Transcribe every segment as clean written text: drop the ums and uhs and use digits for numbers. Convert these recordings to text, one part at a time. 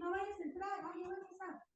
No vayas a entrar, oye, no vayas a...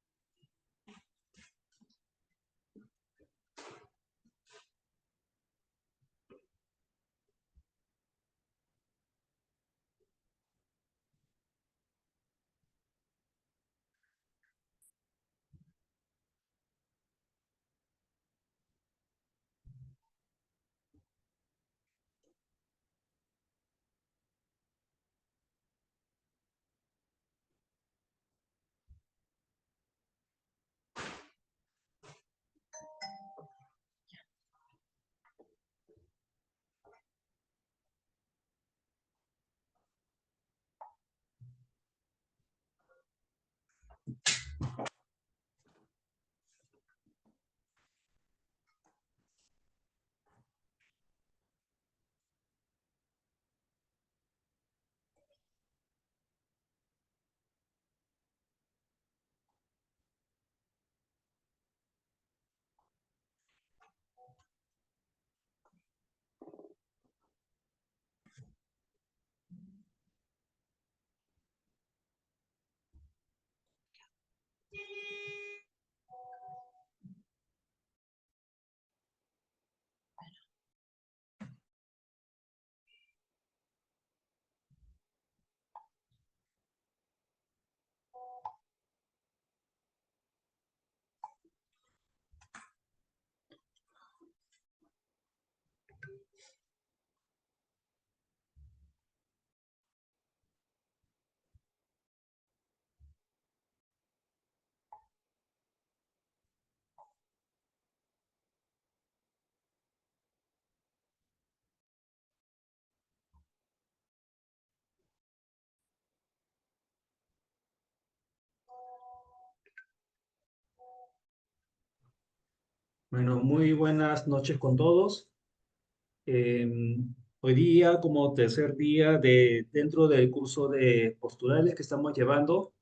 Bueno, muy buenas noches con todos. Eh, Hoy día, como tercer día dentro del curso de posturales que estamos llevando,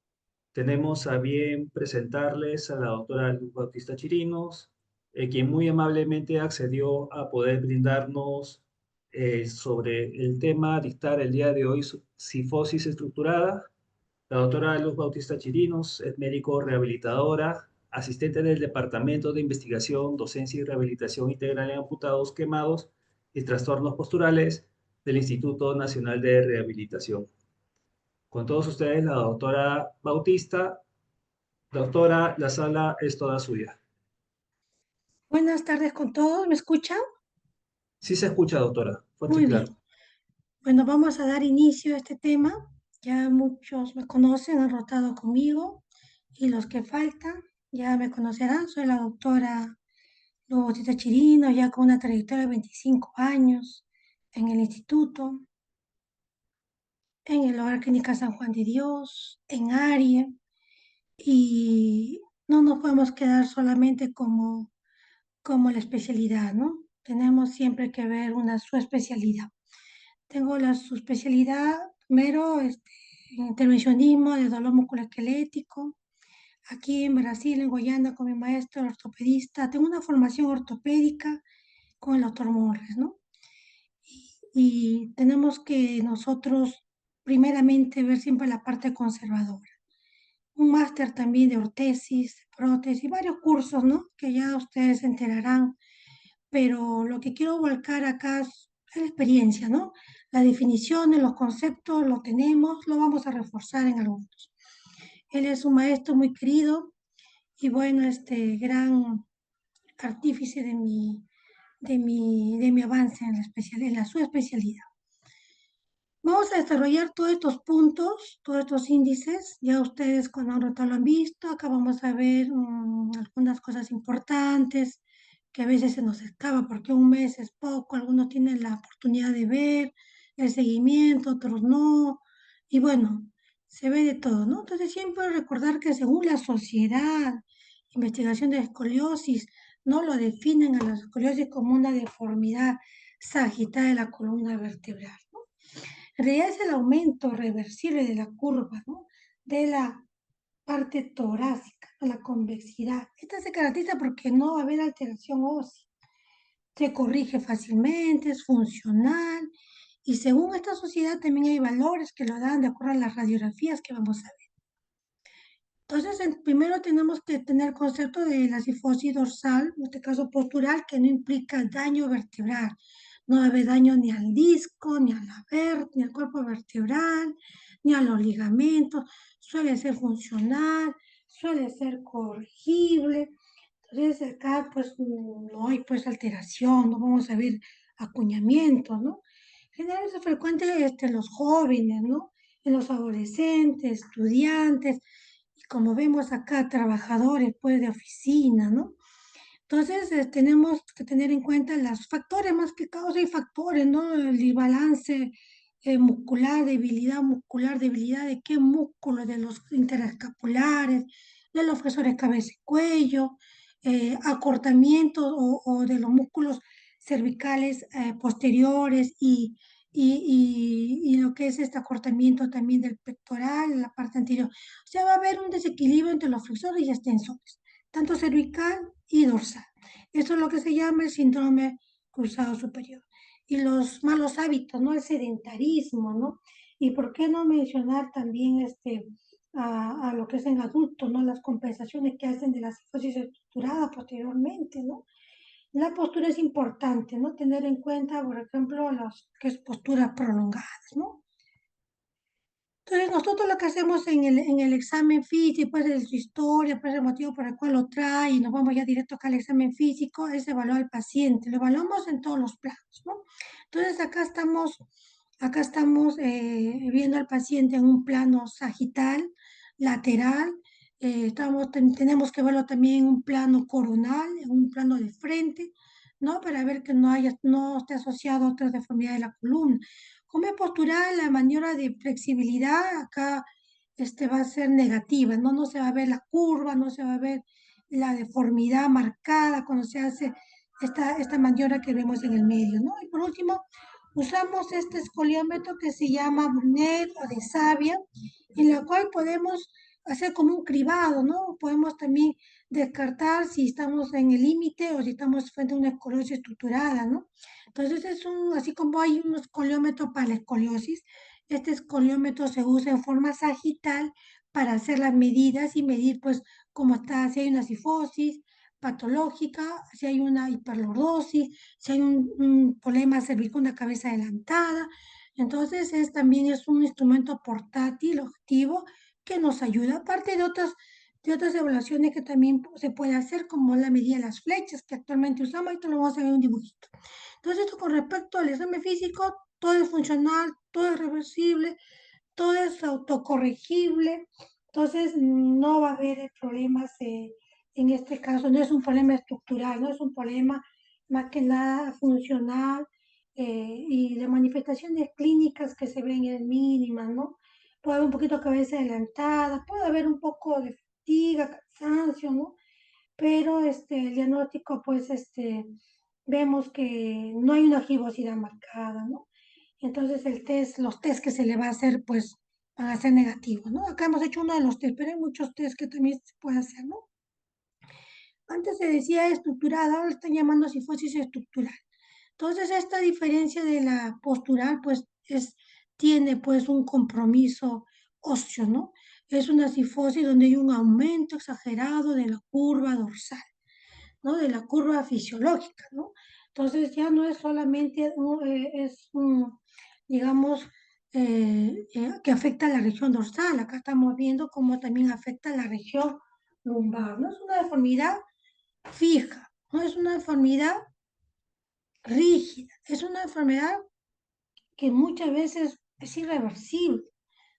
tenemos a bien presentarles a la doctora Luz Bautista Chirinos, quien muy amablemente accedió a poder brindarnos sobre el tema, dictar el día de hoy cifosis estructurada. La doctora Luz Bautista Chirinos es médico rehabilitadora, asistente del Departamento de Investigación, Docencia y Rehabilitación Integral en Amputados, Quemados y Trastornos Posturales del Instituto Nacional de Rehabilitación. Con todos ustedes, la doctora Bautista. Doctora, la sala es toda suya. Buenas tardes con todos, ¿me escuchan? Sí se escucha, doctora, fuerte y Muy claro. bien. Bueno, vamos a dar inicio a este tema. Ya muchos me conocen, han rotado conmigo y los que faltan ya me conocerán. Soy la doctora Lobotita Chirino, ya con una trayectoria de 25 años en el instituto, en el Hogar Clínica San Juan de Dios, en ARIE, y no nos podemos quedar solamente como la especialidad, ¿no? Tenemos siempre que ver una subespecialidad. Tengo la subespecialidad primero en intervencionismo de dolor musculoesquelético. Aquí en Brasil, en Goiânia, con mi maestro ortopedista. Tengo una formación ortopédica con el doctor Morris, ¿no? Y tenemos que nosotros primeramente ver siempre la parte conservadora. Un máster también de ortesis, prótesis, varios cursos, ¿no? Que ya ustedes se enterarán, pero lo que quiero volcar acá es la experiencia, ¿no? Las definiciones, los conceptos, lo tenemos, lo vamos a reforzar en algunos. Él es un maestro muy querido y bueno, gran artífice de mi avance en en la subespecialidad. Vamos a desarrollar todos estos puntos, todos estos índices. Ya ustedes con ahorita lo han visto. Acá vamos a ver algunas cosas importantes que a veces se nos escapa porque un mes es poco. Algunos tienen la oportunidad de ver el seguimiento, otros no. Y bueno, se ve de todo, ¿no? Entonces siempre recordar que según la sociedad, investigación de escoliosis, no lo definen a la escoliosis como una deformidad sagital de la columna vertebral. En realidad es el aumento reversible de la curva, ¿no? De la parte torácica, de la convexidad. Esta se caracteriza porque no va a haber alteración ósea. Se corrige fácilmente, es funcional y según esta sociedad también hay valores que lo dan de acuerdo a las radiografías que vamos a ver. Entonces, primero tenemos que tener concepto de la cifosis dorsal, en este caso postural, que no implica daño vertebral. No debe daño ni al disco, ni a ni al cuerpo vertebral, ni a los ligamentos. Suele ser funcional, suele ser corregible. Entonces, acá pues no hay pues alteración, no vamos a ver acuñamiento, ¿no? Generalmente es frecuente en los jóvenes, ¿no? En los adolescentes, estudiantes, y como vemos acá, trabajadores pues de oficina, ¿no? Entonces, tenemos que tener en cuenta los factores, más que causa y factores, ¿no? El desbalance muscular, debilidad de qué músculo, de los interescapulares, de los flexores cabeza y cuello, acortamiento o de los músculos cervicales posteriores y lo que es este acortamiento también del pectoral, en la parte anterior. O sea, va a haber un desequilibrio entre los flexores y extensores, tanto cervical y dorsal. Eso es lo que se llama el síndrome cruzado superior. Y los malos hábitos, ¿no? El sedentarismo, ¿no? Y por qué no mencionar también a lo que es en adultos, ¿no? Las compensaciones que hacen de la psicosis estructurada posteriormente, ¿no? La postura es importante, ¿no? Tener en cuenta, por ejemplo, las que es posturas prolongadas, ¿no? Entonces, nosotros lo que hacemos en el examen físico, pues de su historia, pues el motivo por el cual lo trae, y nos vamos ya directo acá al examen físico, es evaluar al paciente. Lo evaluamos en todos los planos, ¿no? Entonces, acá estamos viendo al paciente en un plano sagital, lateral, tenemos que verlo también en un plano coronal, en un plano de frente, ¿no? Para ver que no esté asociado a otras deformidades de la columna. Como es postural, la maniobra de flexibilidad acá va a ser negativa, ¿no? No se va a ver la curva, no se va a ver la deformidad marcada cuando se hace esta maniobra que vemos en el medio, ¿no? Y por último, usamos este escoliómetro que se llama Brunet o de Savia, en la cual podemos hacer como un cribado, ¿no? Podemos también descartar si estamos en el límite o si estamos frente a una escoliosis estructurada, ¿no? Entonces así como hay un escoliómetro para la escoliosis, este escoliómetro se usa en forma sagital para hacer las medidas y medir pues cómo está, si hay una cifosis patológica, si hay una hiperlordosis, si hay un problema cervical, una cabeza adelantada. Entonces también es un instrumento portátil, objetivo, que nos ayuda, aparte de otras evaluaciones que también se puede hacer, como la medida de las flechas que actualmente usamos. Ahorita lo vamos a ver en un dibujito. Entonces, esto con respecto al examen físico, todo es funcional, todo es reversible, todo es autocorregible. Entonces, no va a haber problemas en este caso, no es un problema estructural, no es un problema más que nada funcional y de manifestaciones clínicas que se ven en mínimas, ¿no? Puede haber un poquito de cabeza adelantada, puede haber un poco de fatiga, cansancio, ¿no? Pero el diagnóstico, pues, vemos que no hay una gibosidad marcada, ¿no? Entonces, los test que se le va a hacer, pues, van a ser negativos, ¿no? Acá hemos hecho uno de los test, pero hay muchos test que también se puede hacer, ¿no? Antes se decía estructurada, ahora lo están llamando cifosis estructural. Entonces, esta diferencia de la postural, pues, tiene, pues, un compromiso óseo, ¿no? Es una cifosis donde hay un aumento exagerado de la curva dorsal, ¿no? De la curva fisiológica, ¿no? Entonces ya no es solamente digamos, que afecta a la región dorsal, acá estamos viendo cómo también afecta a la región lumbar, no es una deformidad fija, no es una deformidad rígida, es una enfermedad que muchas veces es irreversible.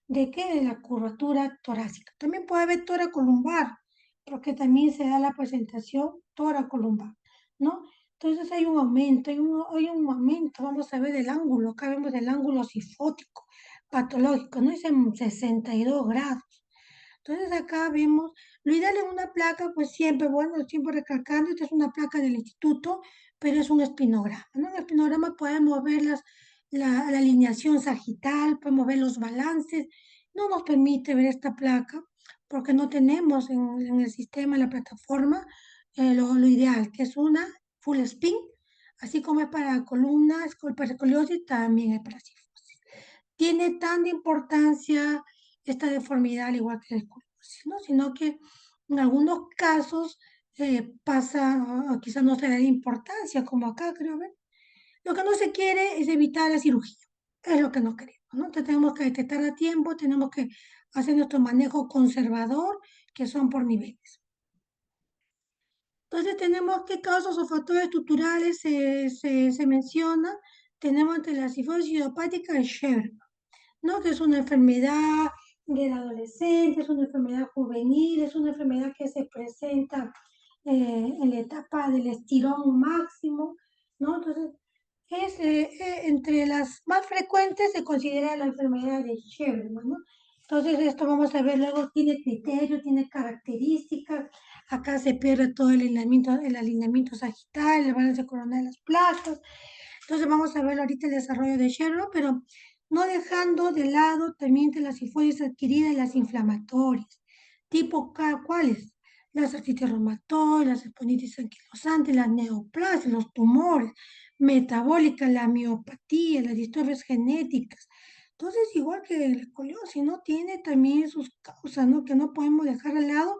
¿De qué? De la curvatura torácica. También puede haber toracolumbar, porque también se da la presentación toracolumbar, ¿no? Entonces hay un aumento, hay un aumento, vamos a ver el ángulo, acá vemos el ángulo cifótico patológico, ¿no? Es en 62 grados. Entonces acá vemos, lo ideal en una placa, pues siempre, bueno, siempre recalcando, esta es una placa del instituto, pero es un espinograma, ¿no? En el espinograma podemos ver la alineación sagital, podemos ver los balances, no nos permite ver esta placa porque no tenemos en el sistema, en la plataforma, lo ideal, que es una full spin, así como es para columnas, para escoliosis, también es para cifosis. Tiene tanta importancia esta deformidad, al igual que el escoliosis. osteoporosis, ¿no? Sino que en algunos casos pasa, o quizás no se le da importancia, como acá creo, ¿ven? Lo que no se quiere es evitar la cirugía, es lo que no queremos, ¿no? Entonces tenemos que detectar a tiempo, tenemos que hacer nuestro manejo conservador, que son por niveles. Entonces tenemos qué causas o factores estructurales se menciona. Tenemos entre la cifosis idiopática el Sjögren, ¿no? Que es una enfermedad del adolescente, es una enfermedad juvenil, es una enfermedad que se presenta en la etapa del estirón máximo, ¿no? Entonces, entre las más frecuentes se considera la enfermedad de Sjögren, ¿no? Entonces, esto vamos a ver luego, tiene criterio, tiene características. Acá se pierde todo el alineamiento sagital, el balance coronal de las placas. Entonces vamos a ver ahorita el desarrollo de Sherlock, pero no dejando de lado también de las linfoides adquiridas y las inflamatorias. Tipo K, ¿cuáles? Las artritis reumatoide, las espondilitis anquilosante, las neoplasias, los tumores, metabólicas, la miopatía, las disturbios genéticas. Entonces, igual que la escoliosis, ¿no? Tiene también sus causas, ¿no? Que no podemos dejar de lado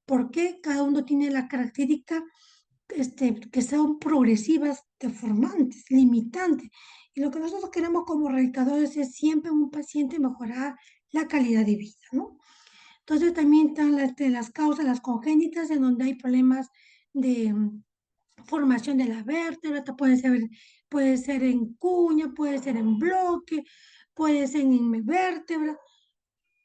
porque cada uno tiene la característica que son progresivas, deformantes, limitantes. Y lo que nosotros queremos como realizadores es siempre un paciente mejorar la calidad de vida, ¿no? Entonces también están las causas, las congénitas, en donde hay problemas de formación de la vértebra, puede ser en cuña, puede ser en bloque, puede ser en vértebra,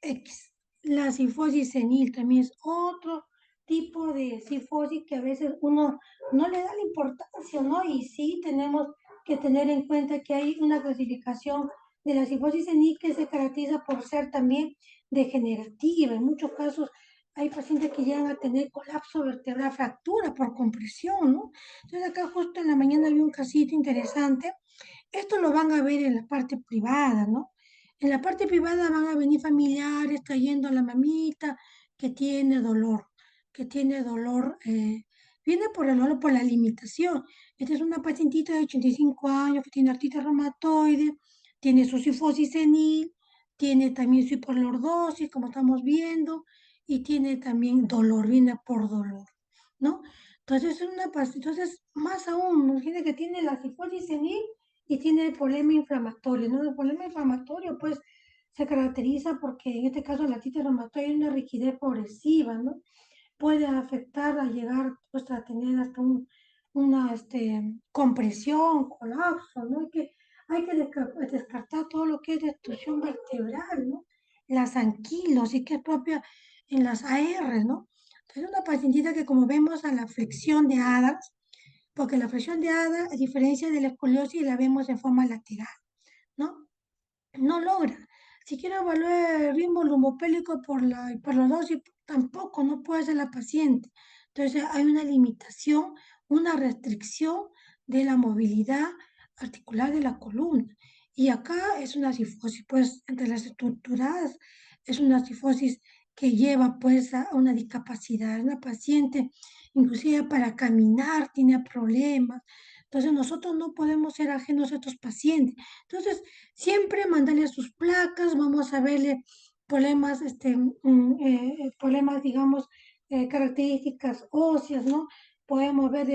X. La cifosis senil también es otro tipo de cifosis que a veces uno no le da la importancia, ¿no? Y sí tenemos que tener en cuenta que hay una clasificación de la cifosis senil que se caracteriza por ser también degenerativa. En muchos casos hay pacientes que llegan a tener colapso vertebral, fractura por compresión, ¿no? Entonces acá justo en la mañana había un casito interesante. Esto lo van a ver en la parte privada, ¿no? En la parte privada van a venir familiares trayendo a la mamita que tiene dolor, viene por el dolor, por la limitación. Esta es una pacientita de 85 años que tiene artritis reumatoide, tiene su cifosis senil, tiene también su hiperlordosis, como estamos viendo, y tiene también dolor, viene por dolor, ¿no? Entonces, más aún, imagínate que tiene la cifosis senil y tiene el problema inflamatorio, ¿no? El problema inflamatorio, pues, se caracteriza porque en este caso la artritis reumatoide hay una rigidez progresiva, ¿no? Puede afectar a llegar, pues, a tener hasta una compresión, colapso, ¿no? Hay que descartar todo lo que es destrucción vertebral, ¿no? Las anquilosis, que es propia en las AR, ¿no? Entonces, una pacientita que como vemos a la flexión de Adams, porque la flexión de Adams, a diferencia de la escoliosis, la vemos en forma lateral, ¿no? No logra. Si quiero evaluar el ritmo lumbopélico por la hiperlordosis, tampoco, no puede ser la paciente. Entonces hay una limitación, una restricción de la movilidad articular de la columna. Y acá es una cifosis, pues, entre las estructuradas, es una cifosis que lleva, pues, a una discapacidad. Una paciente, inclusive para caminar, tiene problemas. Entonces nosotros no podemos ser ajenos a estos pacientes. Entonces, siempre mandarle sus placas, vamos a verle problemas, problemas, digamos, características óseas, ¿no? Podemos ver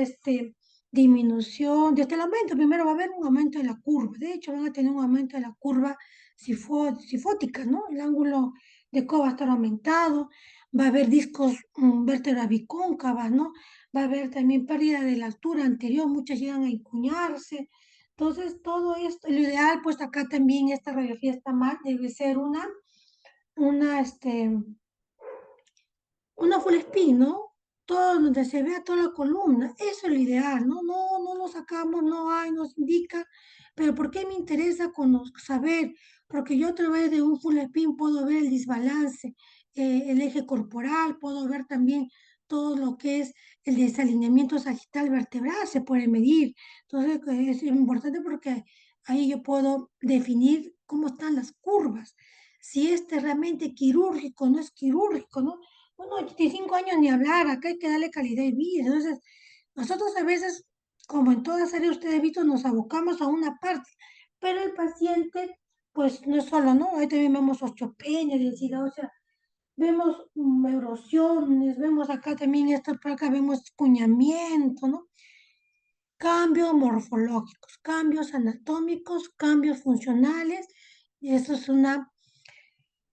disminución, desde el aumento, primero va a haber un aumento de la curva, de hecho van a tener un aumento de la curva sifótica, ¿no? El ángulo de coba va a estar aumentado, va a haber discos, vértebra bicóncava, ¿no? Va a haber también pérdida de la altura anterior, muchas llegan a encuñarse, entonces, todo esto, lo ideal, pues acá también esta radiografía está mal, debe ser una, este, una full spin, ¿no? Todo donde se vea toda la columna, eso es lo ideal, ¿no? No lo sacamos, no hay, nos indica, pero ¿por qué me interesa saber? Porque yo a través de un full spin puedo ver el desbalance, el eje corporal, puedo ver también todo lo que es el desalineamiento sagital vertebral, se puede medir. Entonces, es importante porque ahí yo puedo definir cómo están las curvas, si este es realmente quirúrgico, no es quirúrgico, ¿no? Bueno, 85 años ni hablar, acá hay que darle calidad de vida. Entonces, nosotros a veces, como en todas áreas ustedes visto, nos abocamos a una parte, pero el paciente, pues no es solo, ¿no? Ahí también vemos osteopenia, densidad ósea vemos erosiones, vemos acá también esta placa, vemos escuñamiento, ¿no? Cambios morfológicos, cambios anatómicos, cambios funcionales, y eso es una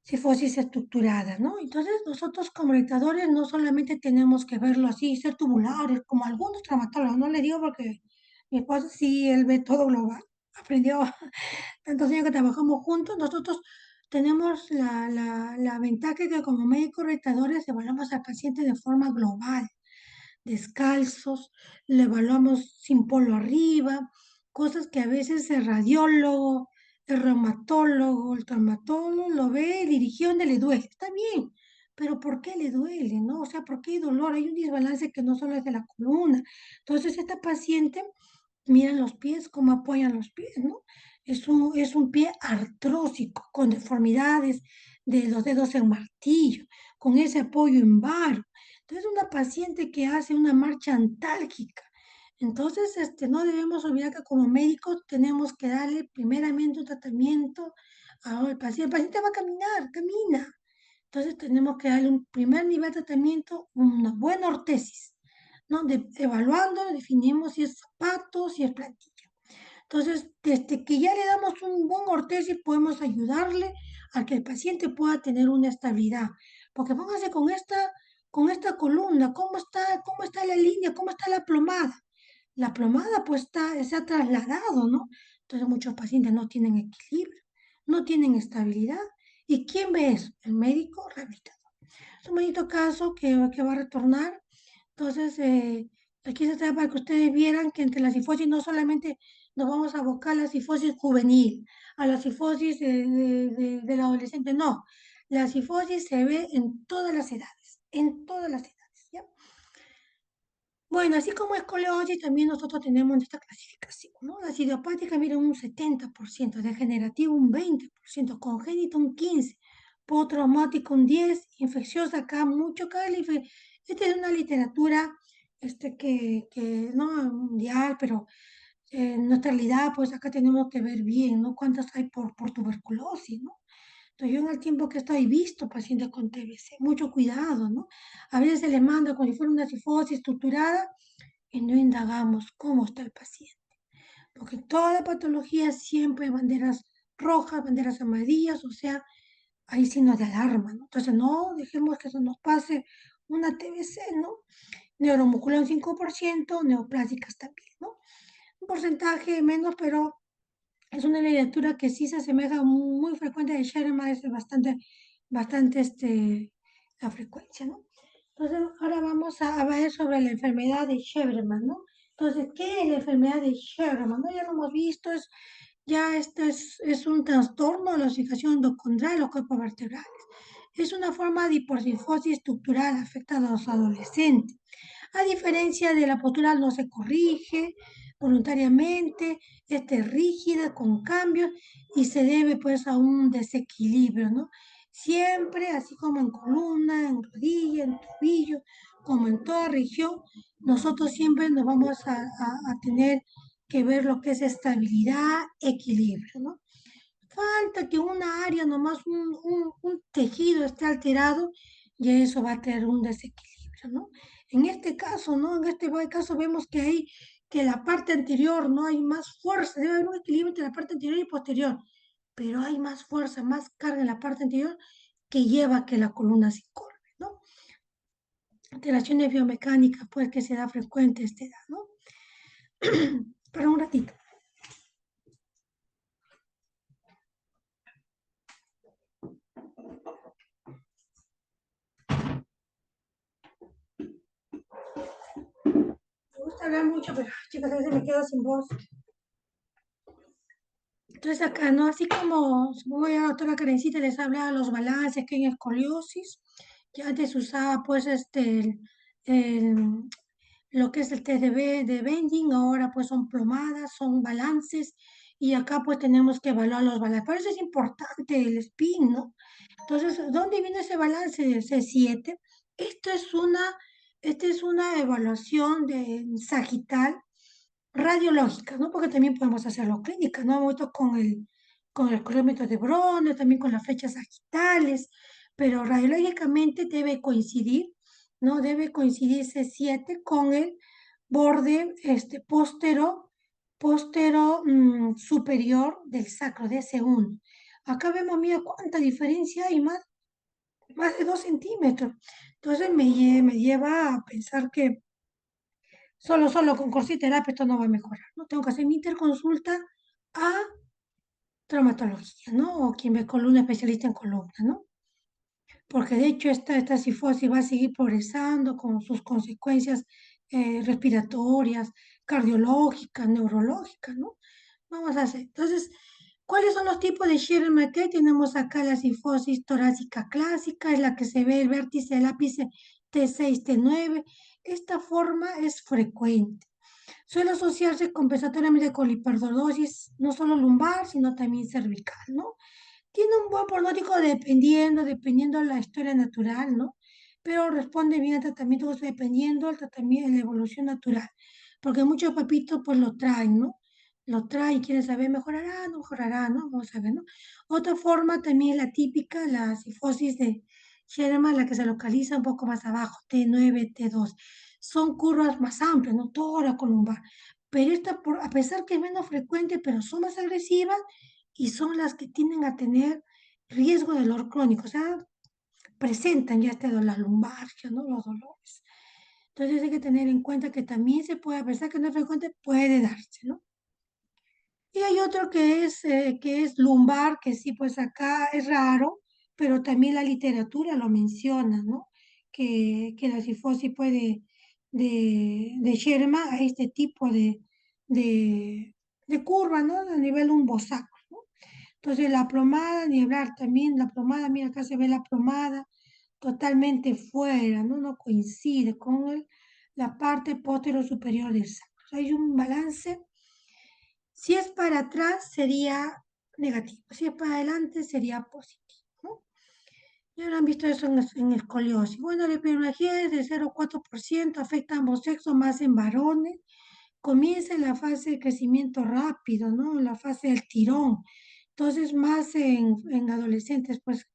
cifosis estructurada, ¿no? Entonces, nosotros como orientadores no solamente tenemos que verlo así, ser tubulares, como algunos traumatólogos, no le digo porque mi esposo sí, él ve todo global, aprendió tantos años que trabajamos juntos, nosotros tenemos la ventaja que como médicos orientadores evaluamos al paciente de forma global, descalzos, le evaluamos sin polo arriba, cosas que a veces el radiólogo, el reumatólogo, el traumatólogo lo ve, dirigió donde le duele, está bien, pero ¿por qué le duele, no? O sea, ¿por qué hay dolor? Hay un desbalance que no solo es de la columna. Entonces, esta paciente, miren los pies, cómo apoyan los pies, ¿no? Es un pie artrósico, con deformidades de los dedos en martillo, con ese apoyo en varo. Entonces, una paciente que hace una marcha antálgica. Entonces, no debemos olvidar que como médicos tenemos que darle primeramente un tratamiento al paciente. El paciente va a caminar, camina. Entonces, tenemos que darle un primer nivel de tratamiento, una buena ortesis, ¿no? Evaluando, definimos si es zapato, si es plantilla. Entonces, desde que ya le damos un buen ortesis, podemos ayudarle a que el paciente pueda tener una estabilidad. Porque póngase con esta columna, ¿cómo está la línea? ¿Cómo está la plomada? La plomada pues se ha trasladado, ¿no? Entonces muchos pacientes no tienen equilibrio, no tienen estabilidad. ¿Y quién ve eso? El médico rehabilitador. Es un bonito caso que va a retornar. Entonces, aquí se trata para que ustedes vieran que entre la cifosis no solamente nos vamos a abocar a la cifosis juvenil, a la cifosis del adolescente, no. La cifosis se ve en todas las edades, en todas las edades, ¿ya? Bueno, así como escoliosis, también nosotros tenemos esta clasificación, ¿no? La idiopática, miren, un 70%, degenerativo un 20%, congénito un 15%, postraumático un 10%, infecciosa acá mucho, esta es una literatura que no mundial, pero en nuestra realidad, pues acá tenemos que ver bien, ¿no? Cuántas hay por tuberculosis, ¿no? Entonces, yo en el tiempo que estoy he visto pacientes con TBC, mucho cuidado, ¿no? A veces se le manda como si fuera una cifosis estructurada y no indagamos cómo está el paciente. Porque en toda la patología siempre hay banderas rojas, banderas amarillas, o sea, hay signos de alarma, ¿no? Entonces, no dejemos que eso nos pase una TBC, ¿no? Neuromuscular un 5%, neoplásicas también, ¿no? Un porcentaje menos, pero es una literatura que sí se asemeja muy frecuente de Sherman, es bastante la frecuencia, ¿no? Entonces, ahora vamos a ver sobre la enfermedad de Sherman, ¿no? Entonces, ¿qué es la enfermedad de Sherman? ¿No? Ya lo hemos visto, ya esto es un trastorno de la osificación endocondral de los cuerpos vertebrales. Es una forma de hiporcifosis estructural afectada a los adolescentes. A diferencia de la postural, no se corrige voluntariamente, es rígida, con cambios y se debe pues a un desequilibrio, ¿no? Siempre, así como en columna, en rodilla, en tobillo, como en toda región, nosotros siempre nos vamos a tener que ver lo que es estabilidad, equilibrio, ¿no? Falta que una área, nomás un tejido esté alterado y eso va a tener un desequilibrio, ¿no? En este caso, ¿no? En este caso vemos que la parte anterior no hay más fuerza, debe haber un equilibrio entre la parte anterior y posterior, pero hay más fuerza, más carga en la parte anterior que lleva a que la columna se corre, ¿no? Alteraciones biomecánicas, pues que se da frecuente a esta edad, ¿no? Para un ratito. Me gusta hablar mucho, pero chicas, a veces me quedo sin voz. Entonces acá, ¿no? Así como supongo ya la doctora Karencita les habla de los balances que hay en escoliosis, ya antes se usaba pues el- lo que es el test de bending, ahora pues son plomadas, son balances, y acá pues tenemos que evaluar los balances. Por eso es importante el spin, ¿no? Entonces, ¿dónde viene ese balance de C7? Esto es una, esta es una evaluación de sagital radiológicas, ¿no? Porque también podemos hacerlo clínicas, ¿no? Hemos visto con el colómetro de Browne, también con las flechas sagitales, pero radiológicamente debe coincidir, ¿no? Debe coincidir C7 con el borde superior del sacro, de ese 1. Acá vemos, mira cuánta diferencia hay, más de 2 centímetros. Entonces me lleva a pensar que solo con corsiterapia esto no va a mejorar, ¿no? Tengo que hacer mi interconsulta a traumatología, ¿no? O quien ve columna, especialista en columna, ¿no? Porque de hecho esta cifosis va a seguir progresando con sus consecuencias respiratorias, cardiológicas, neurológicas, ¿no? Vamos a hacer. Entonces, ¿cuáles son los tipos de Schirmer que tenemos acá? La cifosis torácica clásica, es la que se ve el vértice del ápice T6, T9. Esta forma es frecuente. Suele asociarse compensatoriamente con la hiperdordosis, no solo lumbar, sino también cervical, ¿no? Tiene un buen pronóstico dependiendo de la historia natural, ¿no? Pero responde bien al tratamiento dependiendo del tratamiento, de la evolución natural. Porque muchos papitos pues lo traen, ¿no? Lo traen, quieren saber, mejorará, no mejorará, ¿no? Vamos a ver, ¿no? Otra forma también es la típica, la cifosis de Sherman, la que se localiza un poco más abajo, T9, T2. Son curvas más amplias, ¿no? Toda la columbar. Pero esta, a pesar que es menos frecuente, pero son más agresivas, y son las que tienden a tener riesgo de dolor crónico, o sea, presentan ya este dolor, la lumbalgia, ¿no? Los dolores. Entonces hay que tener en cuenta que también se puede, a pesar que no es frecuente, puede darse, ¿no? Y hay otro que es lumbar, que sí, pues acá es raro, pero también la literatura lo menciona, ¿no? Que la cifosis puede, de Sherman, a este tipo de, de curva, ¿no? A nivel lumbosacro, ¿no? Entonces la plomada, ni hablar también, la plomada, mira acá se ve la plomada totalmente fuera, ¿no? No coincide con la parte posterior superior del sacro. O sea, hay un balance. Si es para atrás sería negativo, si es para adelante sería positivo, ¿no? Ya lo han visto eso en escoliosis. Bueno, la hiperdalgia es de 0,4%, afecta a ambos sexos, más en varones. Comienza en la fase de crecimiento rápido, ¿no? En la fase del tirón. Entonces, más en adolescentes, pues,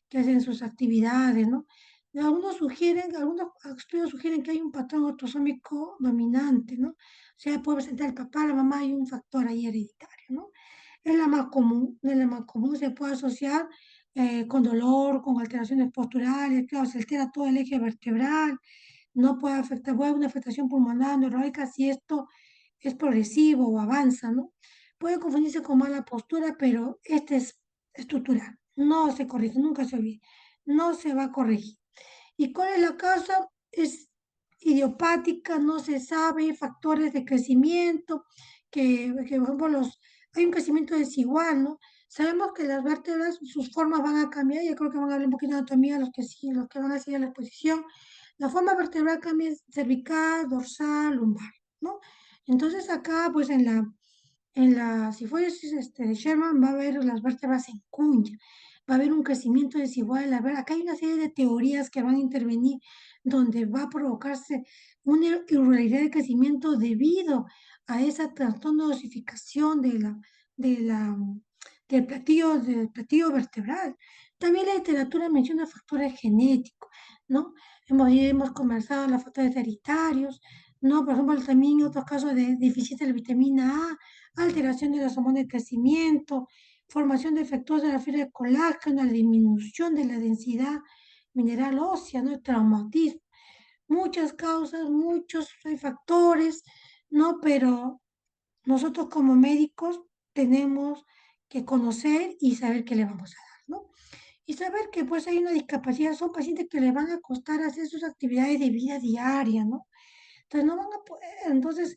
que hacen sus actividades, ¿no? Algunos estudios sugieren que hay un patrón autosómico dominante, ¿no? O sea, puede presentar el papá, la mamá, y un factor ahí hereditario, ¿no? Es la más común, se puede asociar con dolor, con alteraciones posturales, claro, se altera todo el eje vertebral, no puede afectar, puede haber una afectación pulmonar, neurológica, si esto es progresivo o avanza, ¿no? Puede confundirse con mala postura, pero este es estructural, no se corrige, nunca se olvide, no se va a corregir. ¿Y cuál es la causa? Es idiopática, no se sabe, factores de crecimiento, por ejemplo, hay un crecimiento desigual, ¿no? Sabemos que las vértebras, sus formas van a cambiar, yo creo que van a hablar un poquito de anatomía los que sí, los que van a seguir la exposición. La forma vertebral cambia es cervical, dorsal, lumbar, ¿no? Entonces acá, pues si fuese de Sherman, va a haber las vértebras en cuña, va a haber un crecimiento desigual. A ver, acá hay una serie de teorías que van a intervenir donde va a provocarse una irregularidad de crecimiento debido a esa trastorno de osificación de la, del platillo vertebral. También la literatura menciona factores genéticos, ¿no? Hemos conversado los factores hereditarios, ¿no? Por ejemplo, también otros casos de deficiencia de la vitamina A, alteración de los hormonas de crecimiento, formación defectuosa de la fibra de colágeno, la disminución de la densidad mineral ósea, ¿no? El traumatismo. Muchas causas, muchos hay factores, ¿no? Pero nosotros como médicos tenemos que conocer y saber qué le vamos a dar, ¿no? Y saber que pues hay una discapacidad, son pacientes que le van a costar hacer sus actividades de vida diaria, ¿no? Entonces no van a poder, entonces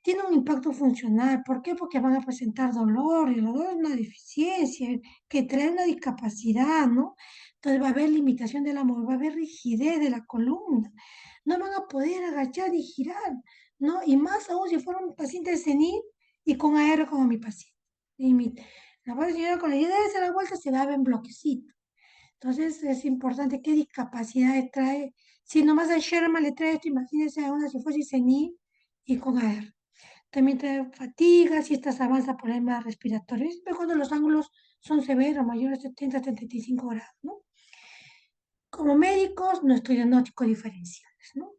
tiene un impacto funcional. ¿Por qué? Porque van a presentar dolor, y el dolor es una deficiencia que trae una discapacidad, ¿no? Entonces va a haber limitación de la movilidad, va a haber rigidez de la columna, no van a poder agachar y girar, ¿no? Y más aún si fuera un paciente senil y con AR como mi paciente. Y la pobre señora con la idea de hacer la vuelta se daba en bloquecito. Entonces es importante qué discapacidades trae. Si nomás a Sherman le trae esto, imagínense a una cifosis senil y con AR. También trae fatiga, si estas avanza problemas respiratorios, siempre cuando los ángulos son severos, mayores de 70 a 75 grados, ¿no? como médicos nuestro diagnóstico diferenciales, ¿no?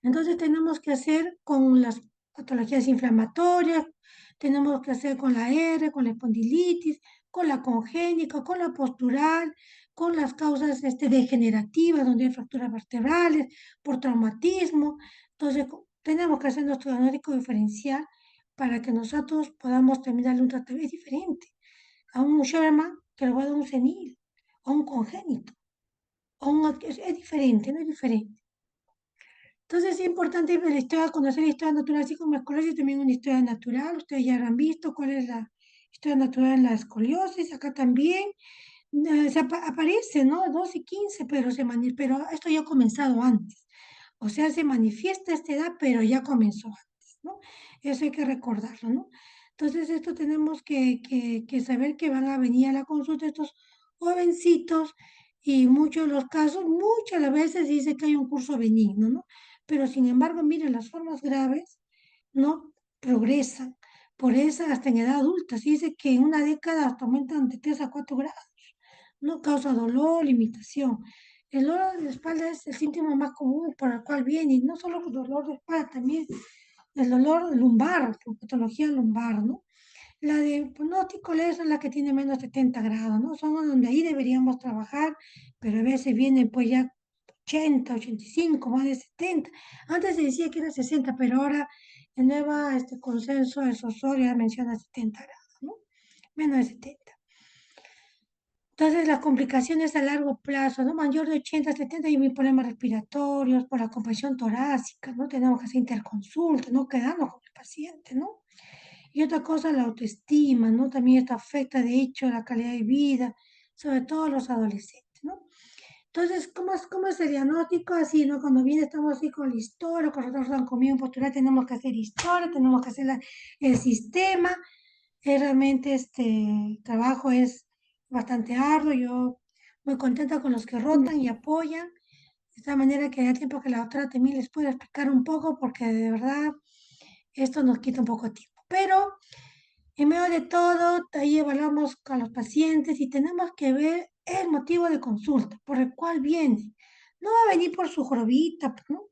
Entonces tenemos que hacer con las patologías inflamatorias, tenemos que hacer con la R, con la espondilitis, con la congénica, con la postural, con las causas degenerativas, donde hay fracturas vertebrales, por traumatismo. Entonces tenemos que hacer nuestro diagnóstico diferencial para que nosotros podamos terminarle un tratamiento diferente a un Sherman que le va a dar un senil, o un congénito, es diferente, no es diferente. Entonces es importante ver la historia, conocer la historia natural, así como la escoliosis, también una historia natural. Ustedes ya habrán visto cuál es la historia natural en la escoliosis. Acá también aparece, ¿no? 12 y 15, pero esto ya ha comenzado antes. O sea, se manifiesta a esta edad, pero ya comenzó antes, ¿no? Eso hay que recordarlo, ¿no? Entonces, esto tenemos que saber que van a venir a la consulta estos jovencitos y muchos de los casos, muchas de las veces dice que hay un curso benigno, ¿no? Pero sin embargo, miren, las formas graves no progresan. Por eso, hasta en edad adulta, se dice que en una década hasta aumentan de 3 a 4 grados. No causa dolor, limitación. El dolor de espalda es el síntoma más común por el cual viene, y no solo el dolor de espalda, también el dolor lumbar, por patología lumbar, ¿no? La de pronóstico es la que tiene menos 70 grados, ¿no? Son donde ahí deberíamos trabajar, pero a veces vienen pues ya 80, 85, más de 70. Antes se decía que era 60, pero ahora el nuevo consenso de Sosoria menciona 70 grados, ¿no? Menos de 70. Entonces, las complicaciones a largo plazo, ¿no? Mayor de 80, 70, y problemas respiratorios por la compresión torácica, ¿no? Tenemos que hacer interconsulta, no quedarnos con el paciente, ¿no? Y otra cosa, la autoestima, ¿no? También esto afecta, de hecho, la calidad de vida, sobre todo los adolescentes, ¿no? Entonces, ¿cómo es el diagnóstico? Así, ¿no? Cuando viene estamos así con la historia, cuando nosotros han comido postural, tenemos que hacer historia, tenemos que hacer el sistema. Realmente este trabajo es bastante arduo. Yo muy contenta con los que rotan y apoyan. De esta manera que haya tiempo que la doctora también les pueda explicar un poco, porque de verdad esto nos quita un poco de tiempo. Pero en medio de todo, ahí evaluamos a los pacientes y tenemos que ver el motivo de consulta, por el cual viene. No va a venir por su jorobita, ¿no?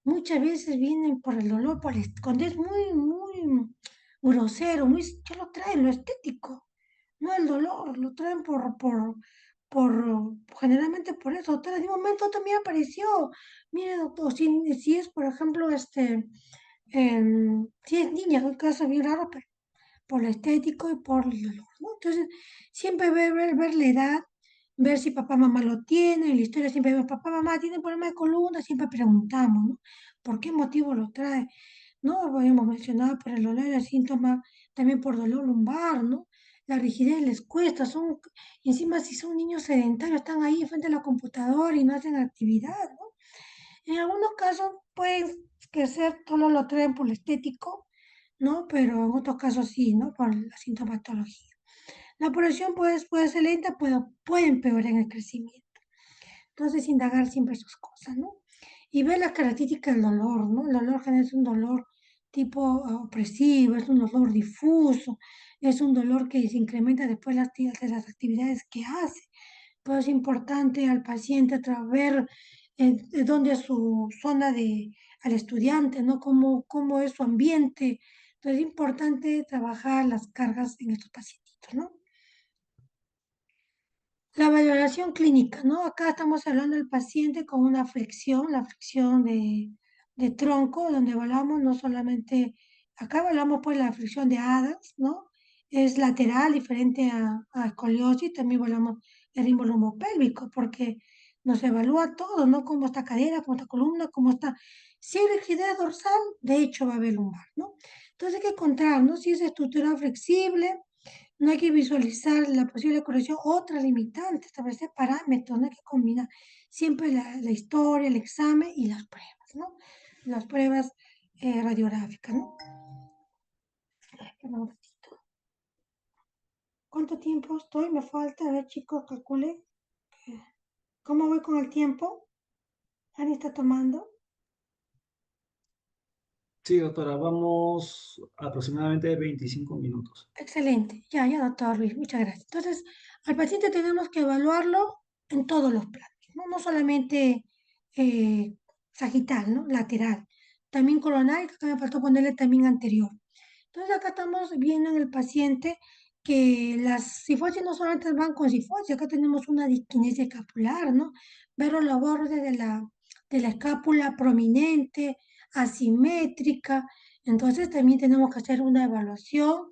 Muchas veces vienen por el dolor, cuando es muy, muy grosero, ya lo traen lo estético, no el dolor, lo traen generalmente por eso. Doctora, de un momento también apareció. Mire, doctor, si es, por ejemplo, si es niña, es un caso bien raro, por lo estético y por el dolor, ¿no? Entonces, siempre ver la edad, ver si papá, mamá lo tiene, en la historia siempre vemos, papá, mamá tiene problema de columna, siempre preguntamos, ¿no? ¿Por qué motivo lo trae? ¿No? Habíamos mencionado por el dolor, el síntoma, también por dolor lumbar, ¿no? La rigidez les cuesta, y encima si son niños sedentarios, están ahí frente a la computadora y no hacen actividad, ¿no? En algunos casos pueden que ser solo lo traen por lo estético, ¿no? Pero en otros casos sí, ¿no? Por la sintomatología. La operación puede ser lenta, puede empeorar en el crecimiento. Entonces, indagar siempre esas cosas, ¿no? Y ver las características del dolor, ¿no? El dolor general es un dolor tipo opresivo, es un dolor difuso, es un dolor que se incrementa después de las actividades que hace. Pues es importante al paciente ver de dónde es su zona al estudiante, ¿no? Cómo es su ambiente. Entonces es importante trabajar las cargas en estos pacientitos, ¿no? La valoración clínica, ¿no? Acá estamos hablando del paciente con una flexión, la flexión de tronco, donde evaluamos no solamente, acá evaluamos pues la flexión de Adams, ¿no? Es lateral, diferente a escoliosis, también evaluamos el ritmo lumbopélvico, porque nos evalúa todo, ¿no? Cómo está cadera, cómo está columna, cómo está. Si hay rigidez dorsal, de hecho va a haber lumbar, ¿no? Entonces hay que encontrar, ¿no? Si es estructura flexible, no hay que visualizar la posible corrección, otra limitante, establecer parámetros, no hay que combinar siempre la historia, el examen y las pruebas, ¿no? Las pruebas radiográficas, ¿no? Espera un ratito. ¿Cuánto tiempo estoy? Me falta, a ver chicos, calcule. ¿Cómo voy con el tiempo? ¿Ani está tomando? Sí, doctora, vamos aproximadamente 25 minutos. Excelente, ya, doctor Luis, muchas gracias. Entonces, al paciente tenemos que evaluarlo en todos los planos. ¿no? No solamente eh, sagital, ¿no? Lateral, también coronal, que acá me faltó ponerle también anterior. Entonces acá estamos viendo en el paciente que las cifosis no solamente van con cifosis, acá tenemos una disquinesia escapular, ¿no? Ver los bordes de la escápula prominente, asimétrica. Entonces también tenemos que hacer una evaluación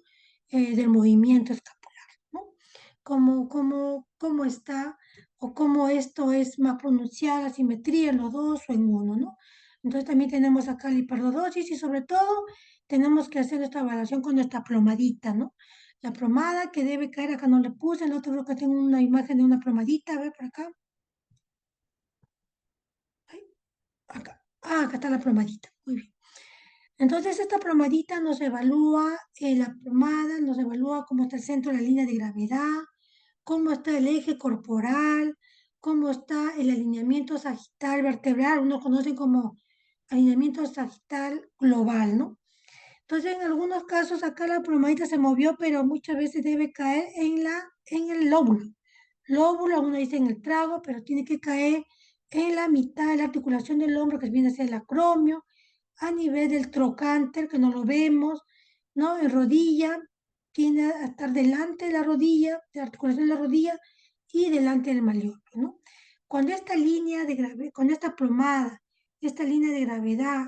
del movimiento escapular, ¿no? Cómo está o cómo esto es más pronunciada, la simetría en los dos o en uno, ¿no? Entonces también tenemos acá la hiperlordosis y sobre todo tenemos que hacer esta evaluación con nuestra plomadita, ¿no? La plomada que debe caer, acá no le puse, el otro creo que tengo una imagen de una plomadita, a ver por acá. Ay, acá. Ah, acá está la plomadita, muy bien. Entonces esta plomadita nos evalúa, la plomada nos evalúa cómo está el centro de la línea de gravedad, cómo está el eje corporal, cómo está el alineamiento sagital vertebral, uno conoce como alineamiento sagital global, ¿no? Entonces, en algunos casos acá la plomadita se movió, pero muchas veces debe caer en el lóbulo. Lóbulo, uno dice en el trago, pero tiene que caer en la mitad de la articulación del hombro, que viene a ser el acromio, a nivel del trocánter, que no lo vemos, ¿no? En rodilla, tiene a estar delante de la rodilla, de la articulación de la rodilla y delante del malleolo, ¿no? Cuando esta línea de cuando esta plomada, esta línea de gravedad,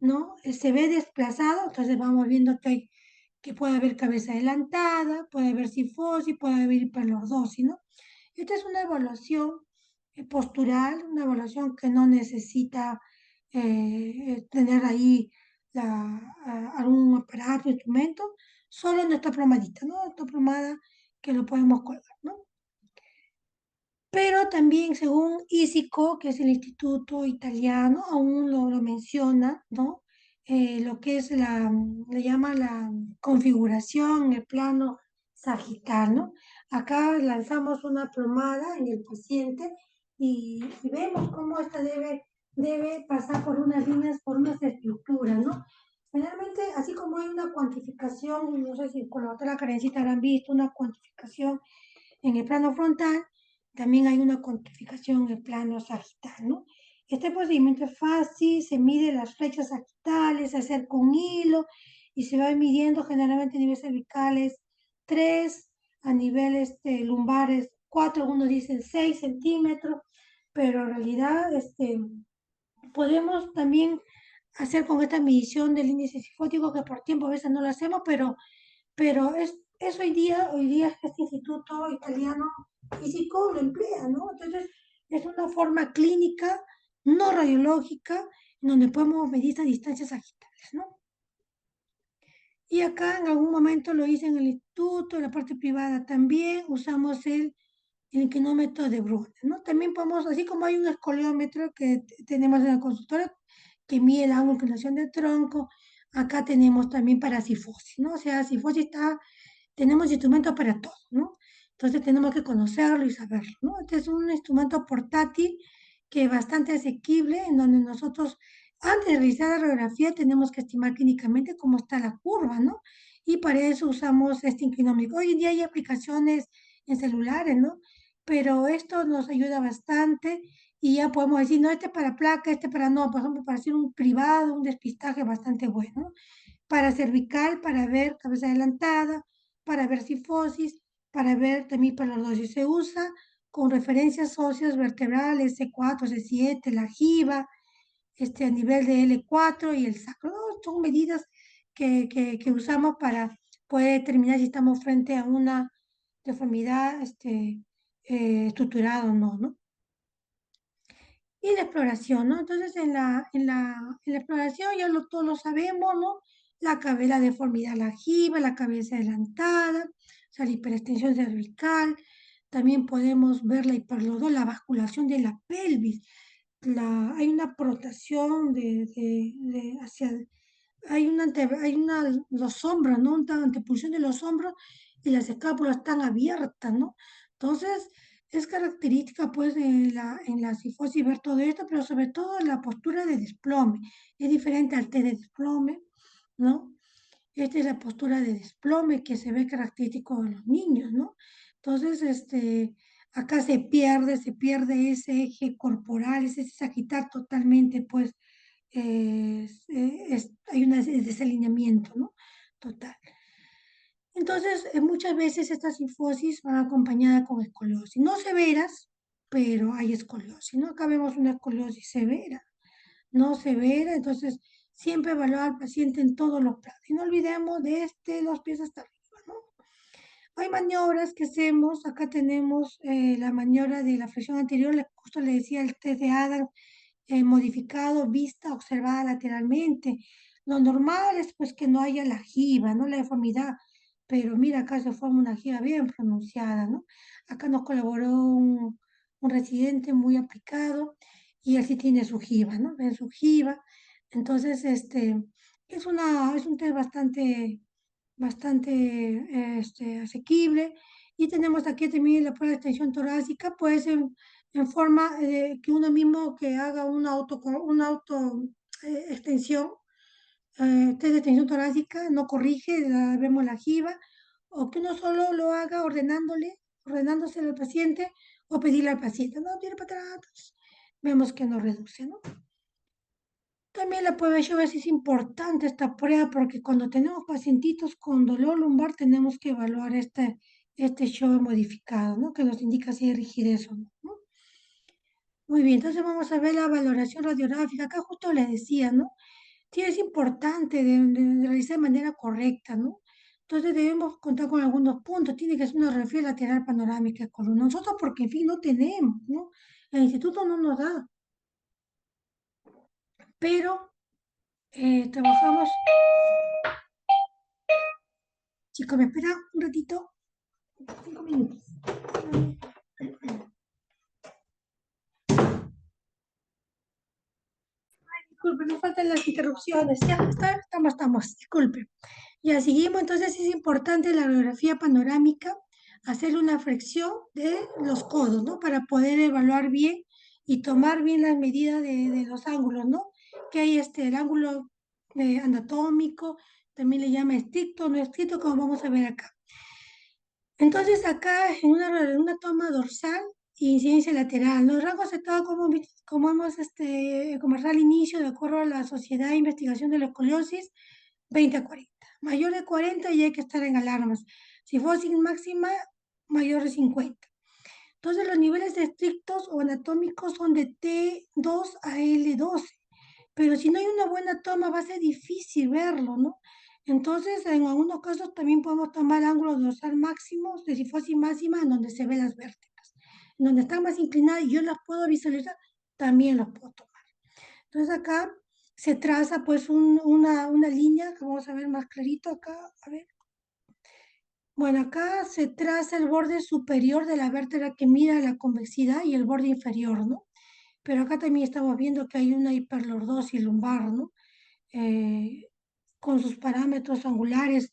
¿no? Se ve desplazado, entonces vamos viendo que puede haber cabeza adelantada, puede haber cifosis, puede haber hiperlordosis, ¿no? Esta es una evaluación postural, una evaluación que no necesita tener ahí algún aparato, instrumento, solo nuestra plomadita, ¿no? Esta plomada que lo podemos colgar, ¿no? Pero también, según ISICO, que es el Instituto Italiano, aún lo menciona, ¿no? Lo que es le llama la configuración, el plano sagital, ¿no? Acá lanzamos una plomada en el paciente y vemos cómo esta debe pasar por unas líneas, por unas estructuras, ¿no? Generalmente, así como hay una cuantificación, no sé si con la otra carencita habrán visto, una cuantificación en el plano frontal, también hay una cuantificación en el plano sagital, ¿no? Este procedimiento es fácil, se mide las flechas sagitales, se acerca un hilo y se va midiendo generalmente a niveles cervicales 3, a niveles lumbares 4, algunos dicen 6 centímetros, pero en realidad podemos también hacer con esta medición del índice sifótico, que por tiempo a veces no lo hacemos, pero es hoy día este instituto italiano físico lo emplea, ¿no? Entonces, es una forma clínica, no radiológica, en donde podemos medir estas distancias sagitales, ¿no? Y acá en algún momento lo hice en el instituto, en la parte privada también, usamos el inclinómetro de Brunner, ¿no? También podemos, así como hay un escoliómetro que tenemos en el consultorio, que mide la inclinación del tronco, acá tenemos también para cifosis, ¿no? O sea, cifosis tenemos instrumentos para todo, ¿no? Entonces tenemos que conocerlo y saberlo, ¿no? Este es un instrumento portátil que es bastante asequible, en donde nosotros, antes de realizar la radiografía, tenemos que estimar clínicamente cómo está la curva, ¿no? Y para eso usamos este inclinómetro. Hoy en día hay aplicaciones en celulares, ¿no? Pero esto nos ayuda bastante y ya podemos decir, no, este para placa, este para no, por ejemplo, para hacer un privado, un despistaje bastante bueno, ¿no? Para cervical, para ver cabeza adelantada, para ver cifosis, para ver también para los dosis. Se usa con referencias óseas vertebrales C4, C7, la jiba, a nivel de L4 y el sacro. ¿No? Son medidas que usamos para poder determinar si estamos frente a una deformidad estructurada o no, ¿no? Y la exploración, ¿no? Entonces, en la exploración ya todos lo sabemos, ¿no? La deformidad, la jiba, la cabeza adelantada, o sea, la hiperextensión cervical. También podemos ver la hiperlordosis, la basculación de la pelvis. Hay una protación hay los hombros, ¿no? Una antepulsión de los hombros y las escápulas están abiertas, ¿no? Entonces, es característica, pues, en la cifosis ver todo esto, pero sobre todo en la postura de desplome. Es diferente al T de desplome, ¿no? Esta es la postura de desplome que se ve característico en los niños, ¿no? Entonces, acá se pierde ese eje corporal, ese sagitar totalmente, pues hay un desalineamiento, ¿no? Total. Entonces, muchas veces esta sifosis va acompañada con escoliosis, no severas, pero hay escoliosis, ¿no? Acá vemos una escoliosis severa, no severa, entonces siempre evaluar al paciente en todos los planos. Y no olvidemos de los pies hasta arriba, ¿no? Hay maniobras que hacemos, acá tenemos la maniobra de la flexión anterior, justo le decía el test de Adam, modificado, vista, observada lateralmente. Lo normal es pues que no haya la jiba, ¿no? La deformidad, pero mira, acá se forma una jiba bien pronunciada, ¿no? Acá nos colaboró un residente muy aplicado y él sí tiene su jiba, ¿no? Ven su jiba. Entonces, es un test bastante asequible. Y tenemos aquí también la prueba de extensión torácica, pues en forma que uno mismo que haga una auto extensión, test de extensión torácica, no corrige, vemos la jiba, o que uno solo lo haga ordenándoselo al paciente o pedirle al paciente, no, tire para atrás, vemos que no reduce, ¿no? También la prueba de Sjögren es importante esta prueba porque cuando tenemos pacientitos con dolor lumbar tenemos que evaluar este Sjögren modificado, ¿no? Que nos indica si hay rigidez o no, ¿no? Muy bien, entonces vamos a ver la valoración radiográfica. Acá justo les decía, ¿no? Sí, es importante de realizar de manera correcta, ¿no? Entonces debemos contar con algunos puntos. Tiene que ser una radiografía lateral panorámica con nosotros porque, en fin, no tenemos, ¿no? El instituto no nos da, pero trabajamos. Chicos, ¿me espera un ratito? 5 minutos. Disculpe, no faltan las interrupciones. Ya, estamos. Disculpe. Ya seguimos, entonces es importante la radiografía panorámica, hacer una flexión de los codos, ¿no? Para poder evaluar bien y tomar bien las medidas de los ángulos, ¿no? Que hay el ángulo anatómico, también le llama estricto, no estricto, como vamos a ver acá. Entonces acá en una toma dorsal y incidencia lateral, los rangos aceptados como hemos conversado al inicio, de acuerdo a la Sociedad de Investigación de la Escoliosis, 20 a 40. Mayor de 40 ya hay que estar en alarmas. Si sin máxima, mayor de 50. Entonces los niveles estrictos o anatómicos son de T2 a L12. Pero si no hay una buena toma va a ser difícil verlo, ¿no? Entonces en algunos casos también podemos tomar ángulos dorsal máximos de sifosis máxima en donde se ven las vértebras. En donde están más inclinadas y yo las puedo visualizar, también los puedo tomar. Entonces acá se traza pues una línea que vamos a ver más clarito acá, a ver. Bueno, acá se traza el borde superior de la vértebra que mira la convexidad y el borde inferior, ¿no? Pero acá también estamos viendo que hay una hiperlordosis lumbar, ¿no? Eh, con sus parámetros angulares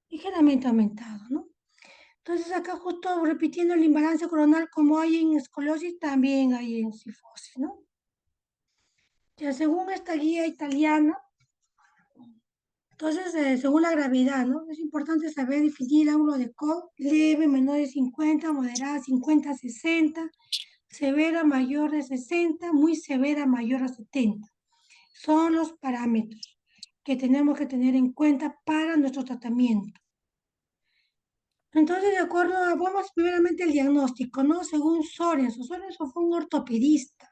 ligeramente aumentados, ¿no? Entonces acá justo repitiendo el imbalance coronal como hay en escoliosis, también hay en sifosis, ¿no? Ya según esta guía italiana, entonces, según la gravedad, ¿no? Es importante saber definir el ángulo de Cobb, leve, menor de 50, moderada 50 a 60, severa mayor de 60, muy severa mayor a 70. Son los parámetros que tenemos que tener en cuenta para nuestro tratamiento. Entonces, de acuerdo a, vamos primeramente el diagnóstico, ¿no? Según Sorenson. Sorenson fue un ortopedista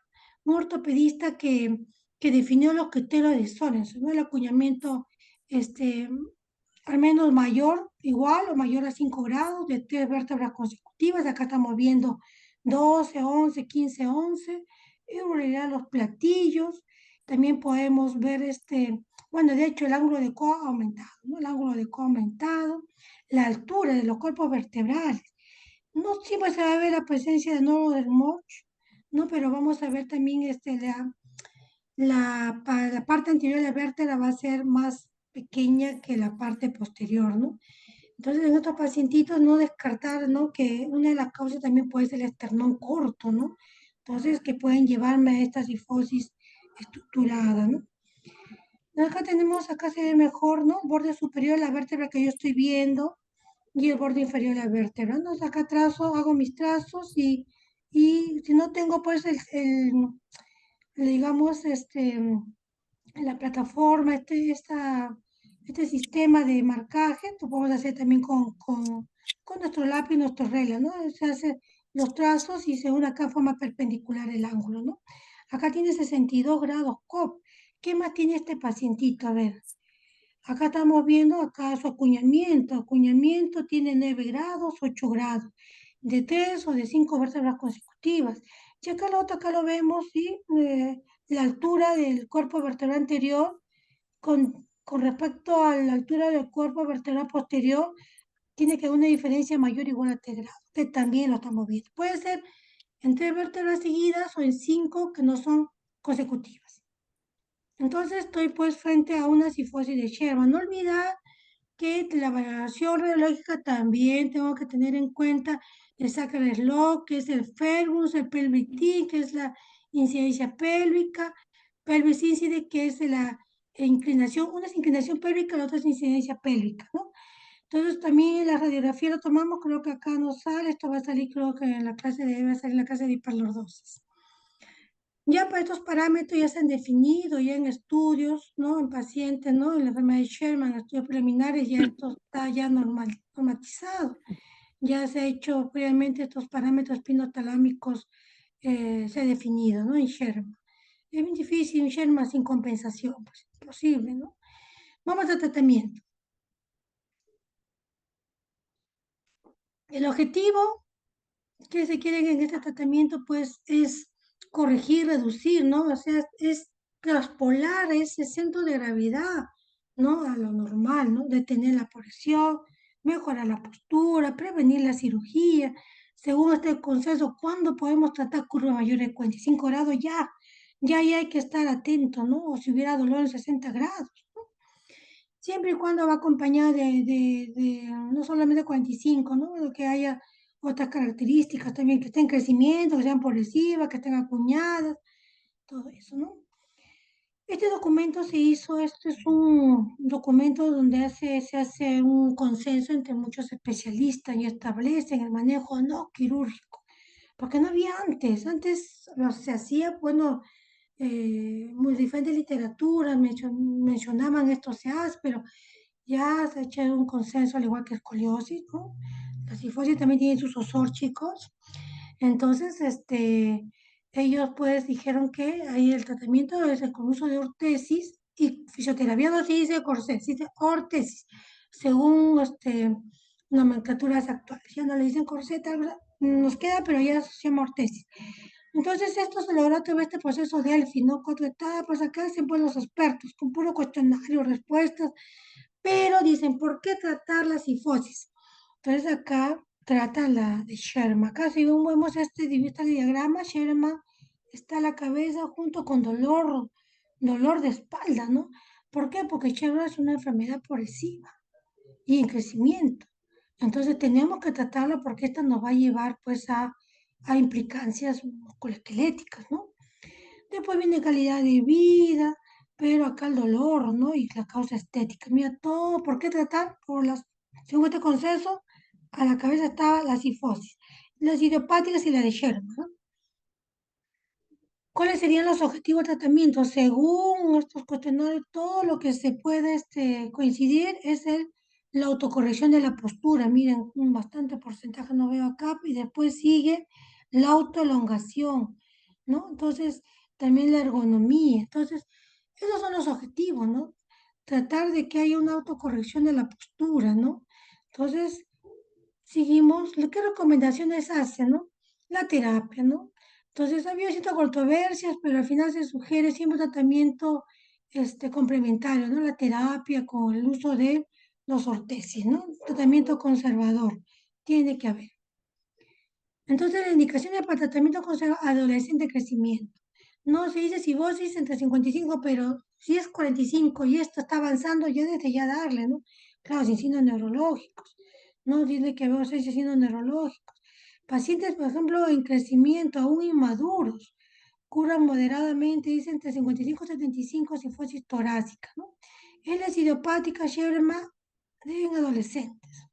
que definió los criterios de Sorenson, ¿no? El acuñamiento, este, al menos mayor, igual o mayor a 5 grados de 3 vértebras consecutivas. Acá estamos viendo 12, 11, 15, 11. Irregularidad los platillos. También podemos ver bueno, de hecho el ángulo de coa ha aumentado, ¿no? El ángulo de coa ha aumentado, la altura de los cuerpos vertebrales. No siempre se va a ver la presencia de nodo del Moch, ¿no? Pero vamos a ver también la parte anterior de la vértebra va a ser más pequeña que la parte posterior, ¿no? Entonces, en otros pacientitos no descartar, ¿no? Que una de las causas también puede ser el esternón corto, ¿no? Entonces, que pueden llevarme a esta sifosis estructurada, ¿no? Acá se ve mejor, ¿no? Borde superior de la vértebra que yo estoy viendo, y el borde inferior de la vértebra. Entonces acá trazo, hago mis trazos y si no tengo pues digamos, la plataforma, este sistema de marcaje, lo podemos hacer también con nuestro lápiz y nuestro regla, ¿no? Se hace los trazos y según acá forma perpendicular el ángulo, ¿no? Acá tiene 62 grados COP. ¿Qué más tiene este pacientito? A ver, acá estamos viendo acá su acuñamiento. Acuñamiento tiene 9 grados, 8 grados, de 3 o de 5 vértebras consecutivas. Y acá lo otro, acá lo vemos, ¿sí? La altura del cuerpo vertebral anterior con respecto a la altura del cuerpo vertebral posterior tiene que haber una diferencia mayor o igual a 3 grados, que también lo estamos viendo. Puede ser en 3 vértebras seguidas o en 5 que no son consecutivas. Entonces estoy pues frente a una cifosis de Sherman. No olvidar que la valoración radiológica también tengo que tener en cuenta el sacral slot, que es el ferrus, el pelvic tilt, que es la incidencia pélvica, pelvis incide, que es la inclinación, una es inclinación pélvica, la otra es incidencia pélvica, ¿no? Entonces también la radiografía lo tomamos, creo que acá no sale, esto va a salir, creo que en la clase debe salir en la clase de hiperlordosis. Ya para estos parámetros ya se han definido ya en estudios, ¿no? En pacientes, ¿no? En la enfermedad de Sherman, en estudios preliminares, ya esto está ya normatizado. Ya se ha hecho previamente estos parámetros pinotalámicos, se ha definido, ¿no? En Sherman. Es muy difícil en Sherman sin compensación, pues imposible, ¿no? Vamos al tratamiento. El objetivo que se quiere en este tratamiento, pues, es corregir, reducir, ¿no? O sea, es traspolar ese centro de gravedad, ¿no? A lo normal, ¿no? Detener la presión, mejorar la postura, prevenir la cirugía. Según este consenso, ¿cuándo podemos tratar curva mayor de 45 grados? Ya hay que estar atento, ¿no? O si hubiera dolor en 60 grados, siempre y cuando va acompañada no solamente 45, ¿no? Lo que haya otras características también, que estén en crecimiento, que sean progresivas, que estén acuñadas, todo eso, ¿no? Este documento se hizo, este es un documento donde se hace un consenso entre muchos especialistas y establecen el manejo no quirúrgico, porque no había antes, se hacía, bueno, muy diferentes literaturas mencionaban estos SEAS, pero ya se ha hecho un consenso, al igual que escoliosis, ¿no? La cifosis también tiene sus osor, chicos. Entonces, ellos pues dijeron que ahí el tratamiento es con uso de ortesis y fisioterapia, no se dice corset, se dice ortesis, según nomenclaturas actuales. Ya no le dicen corset, nos queda, pero ya se llama ortesis. Entonces, esto se logró a través de este proceso de Delphi, ¿no? 4 etapas, acá hacen pues los expertos, con puro cuestionario, respuestas, pero dicen, ¿por qué tratar la cifosis? Entonces acá trata la de Sherman. Acá si vemos este diagrama, Sherman está la cabeza junto con dolor de espalda, ¿no? ¿Por qué? Porque Sherman es una enfermedad progresiva y en crecimiento. Entonces tenemos que tratarla porque esta nos va a llevar pues a implicancias musculoesqueléticas, ¿no? Después viene calidad de vida, pero acá el dolor, ¿no? Y la causa estética. Mira, todo, ¿por qué tratar? Según este consenso, a la cabeza estaba la cifosis, las idiopáticas y la de Sherman, ¿no? ¿Cuáles serían los objetivos de tratamiento? Según estos cuestionarios, todo lo que se puede coincidir es la autocorrección de la postura. Miren, un bastante porcentaje no veo acá. Y después sigue la autoelongación, ¿no? Entonces, también la ergonomía. Entonces, esos son los objetivos, ¿no? Tratar de que haya una autocorrección de la postura, ¿no? Entonces, seguimos, ¿qué recomendaciones hace, no? La terapia, ¿no? Entonces, ha habido ciertas controversias, pero al final se sugiere siempre tratamiento complementario, ¿no? La terapia con el uso de los ortesis, ¿no? Tratamiento conservador, tiene que haber. Entonces, la indicación es para tratamiento conservador adolescente de crecimiento. No se dice cibosis entre 55, pero si es 45 y esto está avanzando, ya desde ya darle, ¿no? Claro, sin signos neurológicos. No tiene que haber seis signos neurológicos. Pacientes, por ejemplo, en crecimiento, aún inmaduros, curan moderadamente, dice entre 55 y 75 cifosis torácica, ¿no? En las idiopáticas, Sherman, en adolescentes.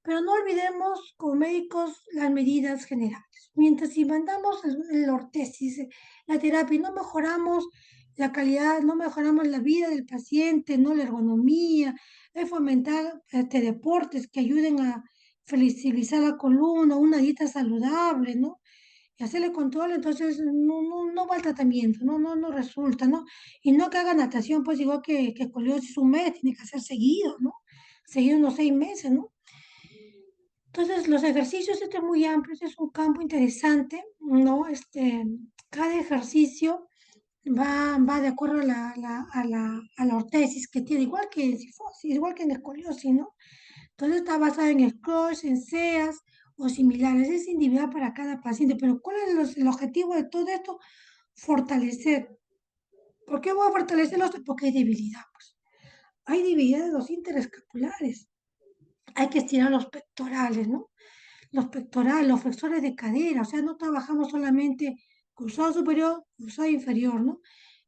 pero no olvidemos como médicos las medidas generales. Mientras si mandamos el ortesis, la terapia, y no mejoramos la calidad, no mejoramos la vida del paciente, no la ergonomía, fomentar deportes que ayuden a flexibilizar la columna, una dieta saludable, ¿no? Y hacerle control, entonces no va al tratamiento, no resulta, ¿no? Y no que haga natación, pues igual que escoliosis un mes, tiene que hacer seguido, ¿no? Seguido unos 6 meses, ¿no? Entonces, los ejercicios, este es muy amplio, este es un campo interesante, ¿no? Cada ejercicio va de acuerdo a la ortesis que tiene, igual que en sifosis, igual que en escoliosis, ¿no? Entonces está basado en SCROS, en SEAS o similares. Es individual para cada paciente, pero ¿cuál es el objetivo de todo esto? Fortalecer. ¿Por qué voy a fortalecerlos? Porque hay debilidad, pues. Hay debilidad de los interescapulares. Hay que estirar los pectorales, ¿no? Los pectorales, los flexores de cadera, o sea, no trabajamos solamente cruzado superior, cruzado inferior, ¿no?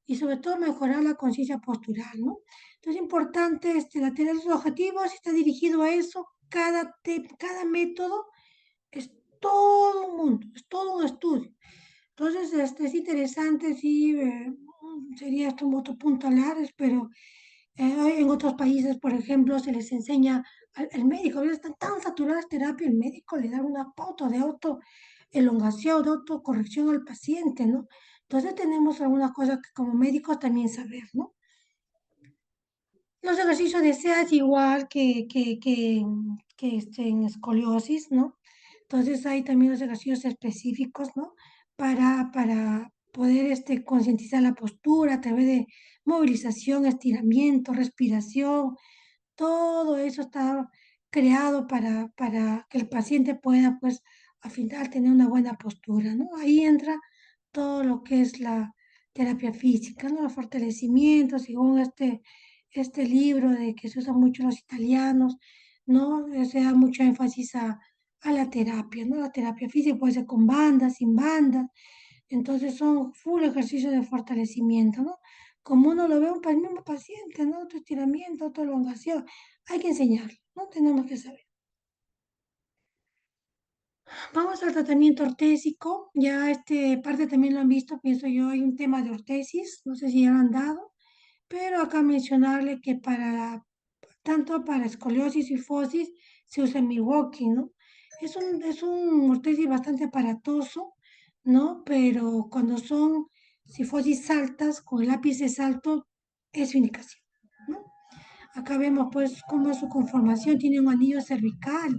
Y sobre todo mejorar la conciencia postural, ¿no? Entonces es importante tener esos objetivos, está dirigido a eso, cada método es todo un mundo, es todo un estudio. Entonces, es interesante, sí, sería esto un otro punto a hablar, pero en otros países, por ejemplo, se les enseña al médico, a veces están tan saturadas de terapia, el médico le da una pauta de autoelongación, de autocorrección al paciente, ¿no? Entonces tenemos algunas cosas que como médicos también saber, ¿no? Los ejercicios de SEAS igual que en escoliosis, ¿no? Entonces hay también los ejercicios específicos, ¿no? Para poder concientizar la postura a través de movilización, estiramiento, respiración, todo eso está creado para que el paciente pueda, pues, al final tener una buena postura, ¿no? Ahí entra todo lo que es la terapia física, ¿no? Los fortalecimientos, según este libro de que se usa mucho en los italianos, ¿no? Se da mucho énfasis a la terapia, ¿no? La terapia física puede ser con bandas, sin bandas, entonces son full ejercicios de fortalecimiento, ¿no? Como uno lo ve un mismo paciente, ¿no? Otro estiramiento, otra elongación, hay que enseñarlo, ¿no? Tenemos que saber. Vamos al tratamiento ortésico, ya parte también lo han visto, pienso yo, hay un tema de ortesis, no sé si ya lo han dado, pero acá mencionarle que tanto para escoliosis y fosis se usa Milwaukee, ¿no? Es un ortesis bastante aparatoso, ¿no? Pero cuando son sifosis altas, con el ápice alto, es su indicación, ¿no? Acá vemos pues cómo es su conformación, tiene un anillo cervical,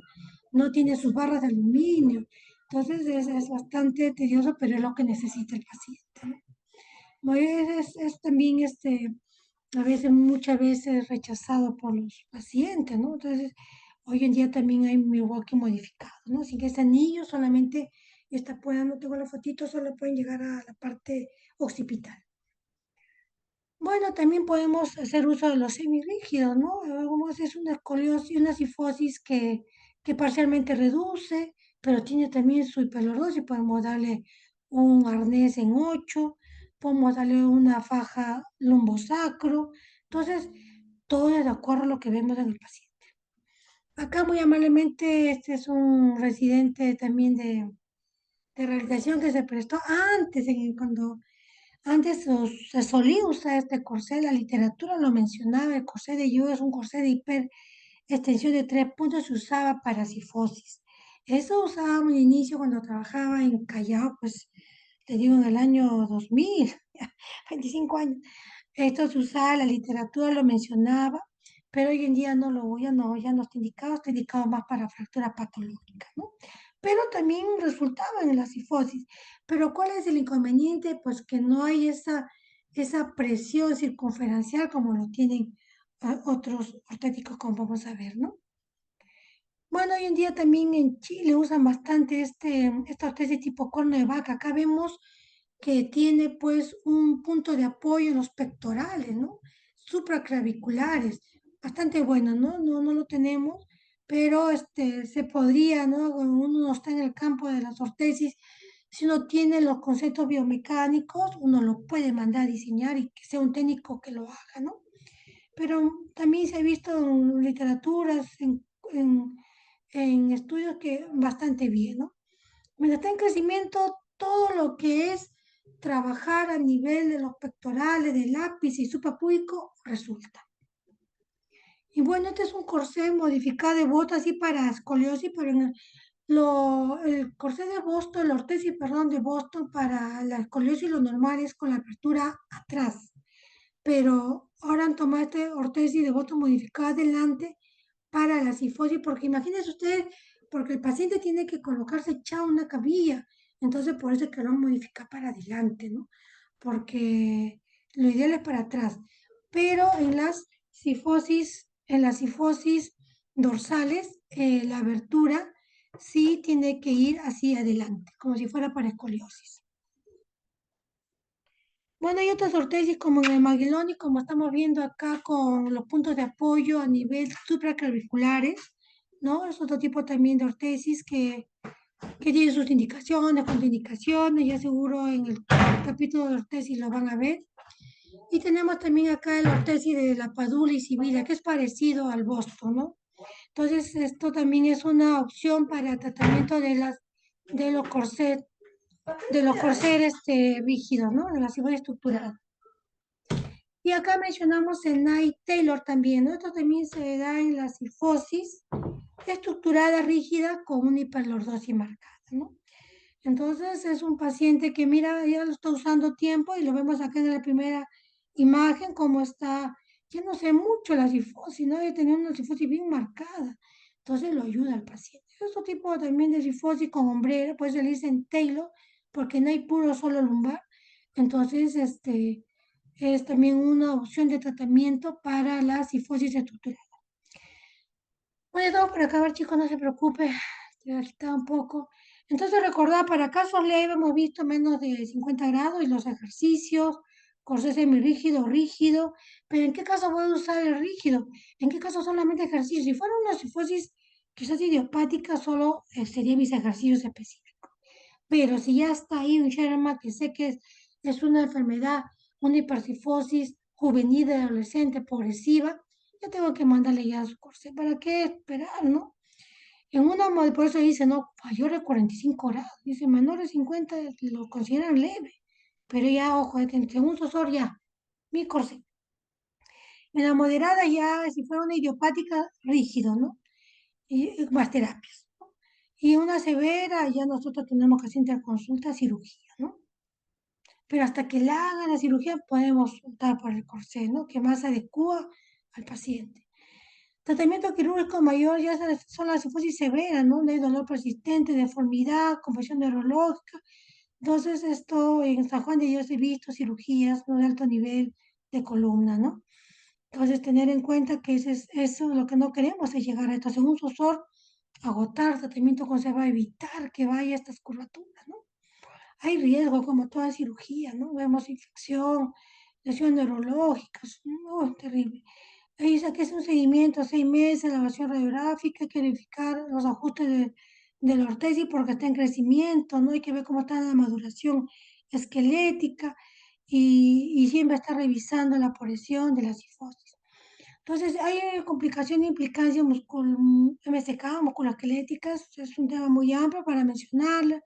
no tiene sus barras de aluminio, entonces es bastante tedioso, pero es lo que necesita el paciente, ¿no? Es también a veces, muchas veces rechazado por los pacientes, ¿no? Entonces, hoy en día también hay Milwaukee modificado, ¿no? Sin que ese anillo solamente no tengo la fotito, solo pueden llegar a la parte occipital. Bueno, también podemos hacer uso de los semirrígidos, ¿no? Es una escoliosis, una sifosis que parcialmente reduce, pero tiene también su hiperlordosis. Podemos darle un arnés en 8, podemos darle una faja lumbosacro. Entonces, todo es de acuerdo a lo que vemos en el paciente. Acá muy amablemente, este es un residente también de rehabilitación que se prestó antes, cuando antes se solía usar este corsé, la literatura lo mencionaba, el corsé de Yo es un corsé de hiperextensión de 3 puntos, se usaba para sifosis. Eso usábamos al inicio cuando trabajaba en Callao, pues te digo en el año 2000, 25 años. Esto se usaba, la literatura lo mencionaba, pero hoy en día ya no está indicado más para fractura patológica, ¿no? Pero también resultaba en la sifosis. Pero ¿cuál es el inconveniente? Pues que no hay esa presión circunferencial como lo tienen otros ortéticos, como vamos a ver, ¿no? Bueno, hoy en día también en Chile usan bastante esta ortesis tipo corno de vaca. Acá vemos que tiene pues un punto de apoyo en los pectorales, ¿no? Supraclaviculares, bastante bueno, ¿no? No lo tenemos, pero se podría, ¿no? Cuando uno no está en el campo de las ortesis, si uno tiene los conceptos biomecánicos, uno lo puede mandar a diseñar y que sea un técnico que lo haga, ¿no? Pero también se ha visto en literaturas, en estudios que bastante bien, ¿no? Mientras está en crecimiento, todo lo que es trabajar a nivel de los pectorales, del ápice y suprapúbico resulta. Y bueno, este es un corsé modificado de Boston así para escoliosis, pero el corsé de Boston, la ortesis, perdón, de Boston para la escoliosis lo normal es con la apertura atrás. Pero ahora han tomado este ortesis de Boston modificada adelante para la sifosis, porque imagínense ustedes, porque el paciente tiene que colocarse echado en una camilla, entonces por eso es que lo han modificado para adelante, ¿no? Porque lo ideal es para atrás, pero en las sifosis dorsales, la abertura sí tiene que ir hacia adelante, como si fuera para escoliosis. Bueno, hay otras ortesis como en el Maguilón y como estamos viendo acá con los puntos de apoyo a nivel supraclaviculares, ¿no? Es otro tipo también de ortesis que tiene sus indicaciones, contraindicaciones, ya seguro en el capítulo de ortesis lo van a ver. Y tenemos también acá el ortesis de la Padula y Sibila, que es parecido al Boston, ¿no? Entonces, esto también es una opción para el tratamiento de los corsés, de los corsés rígidos, ¿no? De la fibra estructural. Y acá mencionamos el Knight Taylor también, ¿no? Esto también se da en la sifosis estructurada rígida con una hiperlordosis marcada, ¿no? Entonces es un paciente que mira, ya lo está usando tiempo y lo vemos acá en la primera imagen como está, ya no sé mucho la sifosis, ¿no? Ya tenía una sifosis bien marcada, entonces lo ayuda al paciente. Otro tipo también de sifosis con hombrera, pues se le dicen Taylor, porque no hay puro solo lumbar, entonces es también una opción de tratamiento para la sifosis estructural. Bueno, estamos por acabar, chicos, no se preocupe, te voy a quitar un poco. Entonces, recordad, para casos leves hemos visto menos de 50 grados y los ejercicios, corsé semirrígido, rígido, pero ¿en qué caso voy a usar el rígido? ¿En qué caso solamente ejercicio? Si fuera una sifosis quizás idiopática, solo serían mis ejercicios específicos. Pero si ya está ahí un Sherman, que sé que es una enfermedad, una hipersifosis juvenil de adolescente progresiva, yo tengo que mandarle ya su corsé. ¿Para qué esperar, no? Por eso dice, no, mayor de 45 grados. Dice, menor de 50 lo consideran leve. Pero ya, ojo, según Sosor ya, mi corsé. En la moderada ya, si fuera una idiopática, rígido, ¿no? Y más terapias. Y una severa, ya nosotros tenemos que hacer interconsulta, cirugía, ¿no? Pero hasta que le hagan la cirugía podemos optar por el corsé, ¿no? Que más adecua al paciente. Tratamiento quirúrgico mayor ya son las sifosis severas, ¿no? No hay dolor persistente, deformidad, compresión neurológica. Entonces, esto en San Juan de Dios he visto cirugías, ¿no? De alto nivel de columna, ¿no? Entonces, tener en cuenta que eso lo que no queremos es llegar a esto. Según Sosor, agotar tratamiento con se va a evitar que vaya a estas curvaturas, ¿no? Hay riesgo como toda cirugía, ¿no? Vemos infección, lesiones neurológicas, no, terrible. Ahí dice que es un seguimiento, 6 meses, la evaluación radiográfica, hay que verificar los ajustes de la ortesis porque está en crecimiento, ¿no? Hay que ver cómo está la maduración esquelética y siempre está revisando la porción de la sifosis. Entonces, hay complicación e implicancia MSK, musculoesqueléticas, es un tema muy amplio para mencionarla.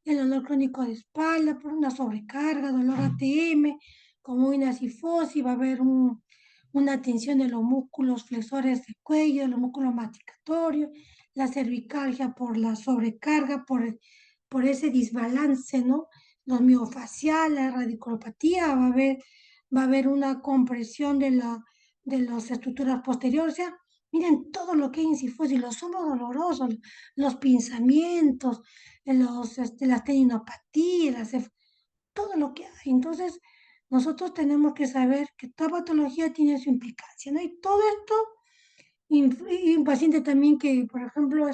El dolor crónico de espalda por una sobrecarga, dolor ATM, como una cifosis, va a haber una tensión de los músculos flexores del cuello, de los músculos masticatorios, la cervicalgia por la sobrecarga, por ese desbalance, ¿no? Los miofaciales, la radiculopatía, va a haber una compresión de las estructuras posteriores. O sea, miren todo lo que hay en cifosis, los hombros dolorosos, los pinzamientos, las tendinopatías, todo lo que hay. Entonces, nosotros tenemos que saber que toda patología tiene su implicancia, ¿no? Y todo esto, y un paciente también que, por ejemplo,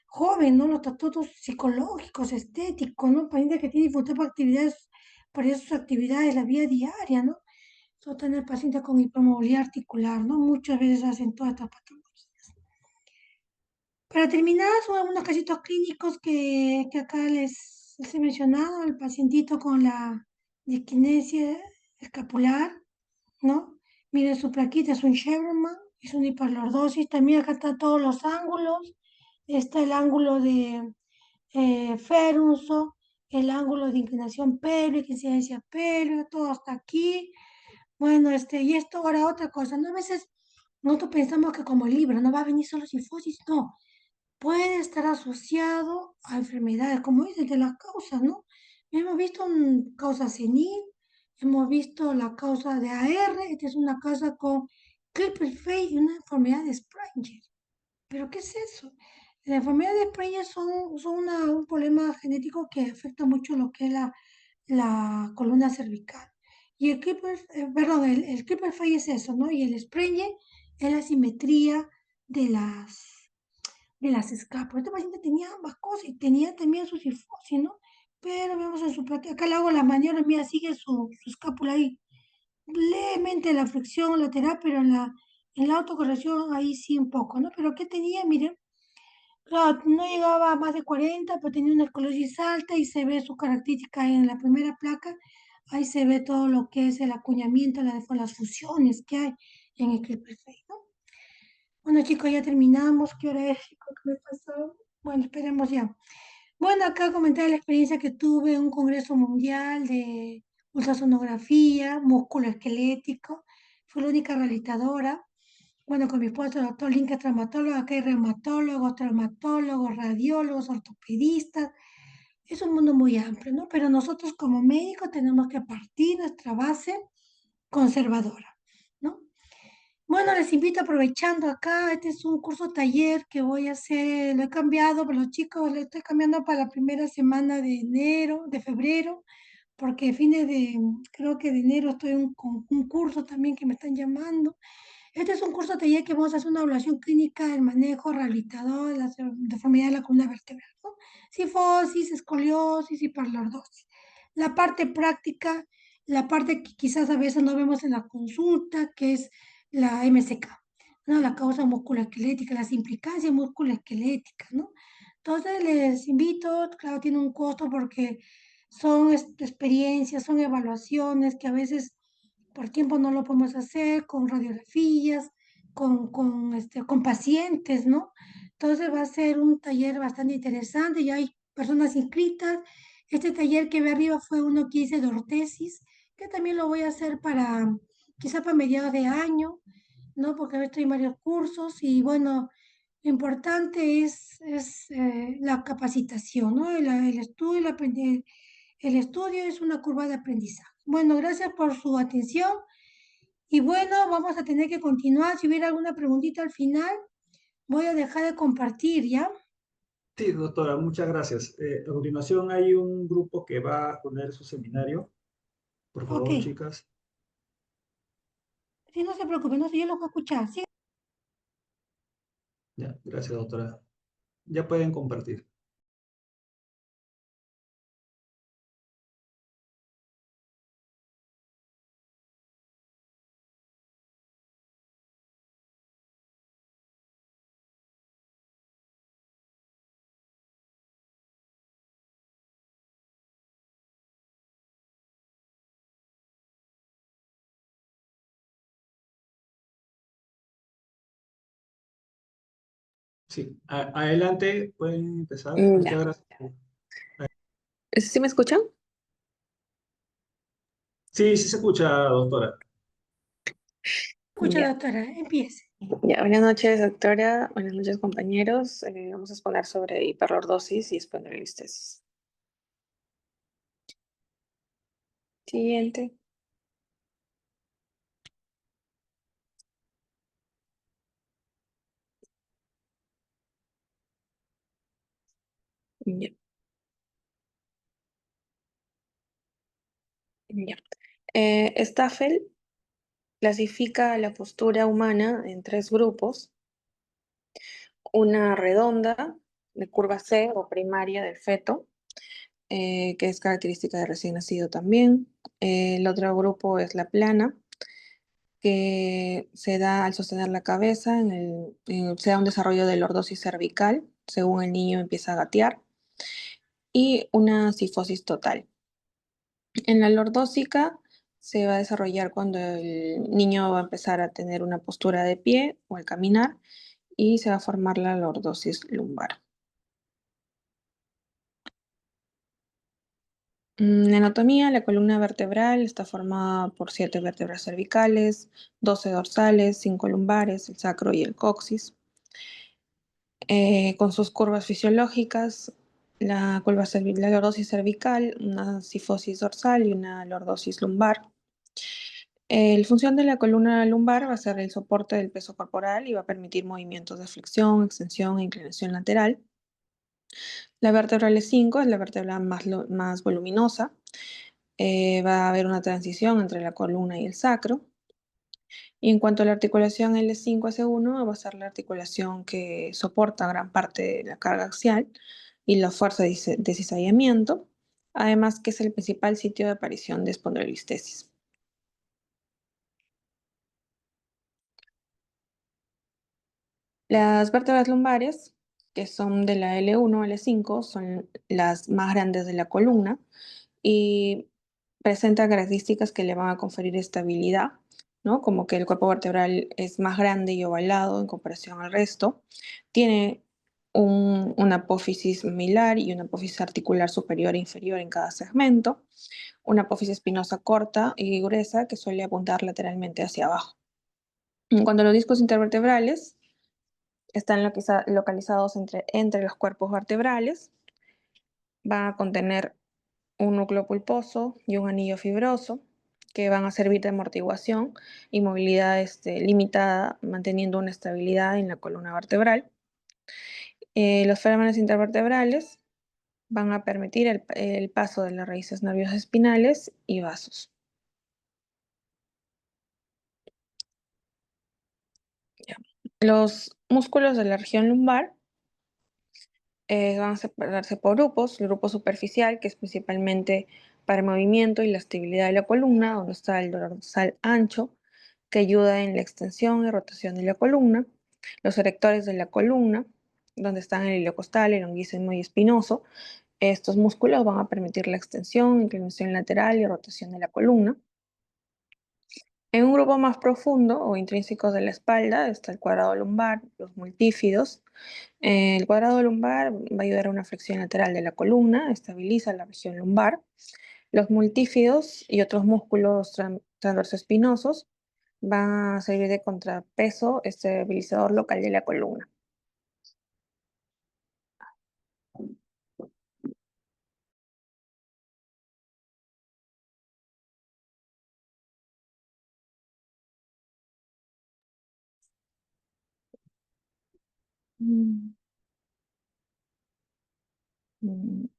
joven, ¿no? Los trastornos psicológicos, estéticos, ¿no? Paciente que tiene dificultad para sus actividades, la vida diaria, ¿no? Sobre tener pacientes con hipermovilidad articular, ¿no? Muchas veces hacen todas estas patologías. Para terminar, son algunos casitos clínicos que acá les he mencionado, el pacientito con la disquinesia escapular, ¿no? Miren su plaquita, es un Sheberman, es una hiperlordosis, también acá están todos los ángulos, está el ángulo de Ferunso, el ángulo de inclinación pélvica, incidencia pélvica, todo hasta aquí. Bueno, y esto ahora otra cosa, ¿no? A veces nosotros pensamos que como Libra no va a venir solo sifosis, no, puede estar asociado a enfermedades, como dices, de las causas, ¿no? Hemos visto una causa senil, hemos visto la causa de AR, esta es una causa con Klippel-Feil y una enfermedad de Spranger. ¿Pero qué es eso? Las enfermedades de Spranger son un problema genético que afecta mucho lo que es la columna cervical. Y el Klippel-Feil es eso, ¿no? Y el Spranger es la simetría de las escapas. Este paciente tenía ambas cosas y tenía también su cifosis, ¿no? Pero vemos en su práctica, acá le hago la maniobra, mira, sigue su escápula ahí. Levemente la flexión lateral, pero en la autocorrección ahí sí un poco, ¿no? Pero ¿qué tenía? Miren, claro, no llegaba a más de 40, pero tenía una esclerosis alta y se ve su característica en la primera placa. Ahí se ve todo lo que es el acuñamiento, las fusiones que hay en el clip perfecto. Bueno, chicos, ya terminamos. ¿Qué hora es, chicos? ¿Qué me pasó? Bueno, esperemos ya. Bueno, acá comentar la experiencia que tuve en un congreso mundial de ultrasonografía, músculo esquelético. Fue la única realizadora. Bueno, con mi esposo, el doctor Linka, traumatólogo, acá hay reumatólogos, traumatólogos, radiólogos, ortopedistas. Es un mundo muy amplio, ¿no? Pero nosotros como médicos tenemos que partir nuestra base conservadora, ¿no? Bueno, les invito aprovechando acá, este es un curso taller que voy a hacer, lo he cambiado para los chicos, lo estoy cambiando para la primera semana de enero, de febrero, porque creo que de enero estoy con un curso también que me están llamando. Este es un curso taller que vamos a hacer una evaluación clínica del manejo rehabilitador de las deformidades de la columna vertebral, ¿no? Cifosis, escoliosis y lordosis. La parte práctica, la parte que quizás a veces no vemos en la consulta, que es la MSK, ¿no? La causa musculoesquelética, las implicancias musculoesqueléticas, ¿no? Entonces les invito, claro, tiene un costo porque son experiencias, son evaluaciones que a veces por tiempo no lo podemos hacer, con radiografías, con pacientes, ¿no? Entonces va a ser un taller bastante interesante, ya hay personas inscritas. Este taller que ve arriba fue uno que hice de ortesis, que también lo voy a hacer quizá para mediados de año, ¿no? Porque ahora estoy en varios cursos y bueno, lo importante es la capacitación, ¿no? El estudio, el estudio es una curva de aprendizaje. Bueno, gracias por su atención y bueno, vamos a tener que continuar. Si hubiera alguna preguntita al final, voy a dejar de compartir, ¿ya? Sí, doctora, muchas gracias. A continuación hay un grupo que va a poner su seminario. Por Ok, favor, chicas. sí, no se preocupe, no sé, yo lo voy a escuchar. Sí. Ya, gracias, doctora. Ya pueden compartir. Sí, adelante, pueden empezar. Ya. Muchas gracias. ¿Sí me escuchan? Sí, sí se escucha, doctora. Escucha, Ya. doctora, empiece. Ya. Buenas noches, doctora. Buenas noches, compañeros. Vamos a exponer sobre hiperlordosis y espondilolistesis. Siguiente. Ya. Ya. Staffel clasifica la postura humana en tres grupos: una redonda, de curva C o primaria del feto, que es característica de recién nacido también. El otro grupo es la plana, que se da al sostener la cabeza, se da un desarrollo de lordosis cervical, según el niño empieza a gatear, y una cifosis total. En la lordósica se va a desarrollar cuando el niño va a empezar a tener una postura de pie o al caminar, y se va a formar la lordosis lumbar. En anatomía, la columna vertebral está formada por 7 vértebras cervicales, 12 dorsales, 5 lumbares, el sacro y el coxis. Con sus curvas fisiológicas, la lordosis cervical, una cifosis dorsal y una lordosis lumbar. La función de la columna lumbar va a ser el soporte del peso corporal y va a permitir movimientos de flexión, extensión e inclinación lateral. La vértebra L5 es la vértebra más voluminosa. Va a haber una transición entre la columna y el sacro. Y en cuanto a la articulación L5-S1, va a ser la articulación que soporta gran parte de la carga axial y la fuerza de cizallamiento, además que es el principal sitio de aparición de espondilolistesis. Las vértebras lumbares, que son de la L1 a L5, son las más grandes de la columna y presentan características que le van a conferir estabilidad, ¿no? Como que el cuerpo vertebral es más grande y ovalado en comparación al resto. Tiene una apófisis milar y una apófisis articular superior e inferior en cada segmento. Una apófisis espinosa corta y gruesa que suele apuntar lateralmente hacia abajo. En cuanto a los discos intervertebrales, están localizados entre los cuerpos vertebrales. Van a contener un núcleo pulposo y un anillo fibroso que van a servir de amortiguación y movilidad limitada, manteniendo una estabilidad en la columna vertebral. Los forámenes intervertebrales van a permitir el paso de las raíces nerviosas espinales y vasos. Ya. Los músculos de la región lumbar van a separarse por grupos. El grupo superficial, que es principalmente para el movimiento y la estabilidad de la columna, donde está el dorsal ancho, que ayuda en la extensión y rotación de la columna. Los erectores de la columna, donde están el iliocostal, el longuísimo y espinoso. Estos músculos van a permitir la extensión, inclinación lateral y rotación de la columna. En un grupo más profundo o intrínseco de la espalda está el cuadrado lumbar, los multífidos. El cuadrado lumbar va a ayudar a una flexión lateral de la columna, estabiliza la región lumbar. Los multífidos y otros músculos transversoespinosos van a servir de contrapeso estabilizador local de la columna. Mm, mm.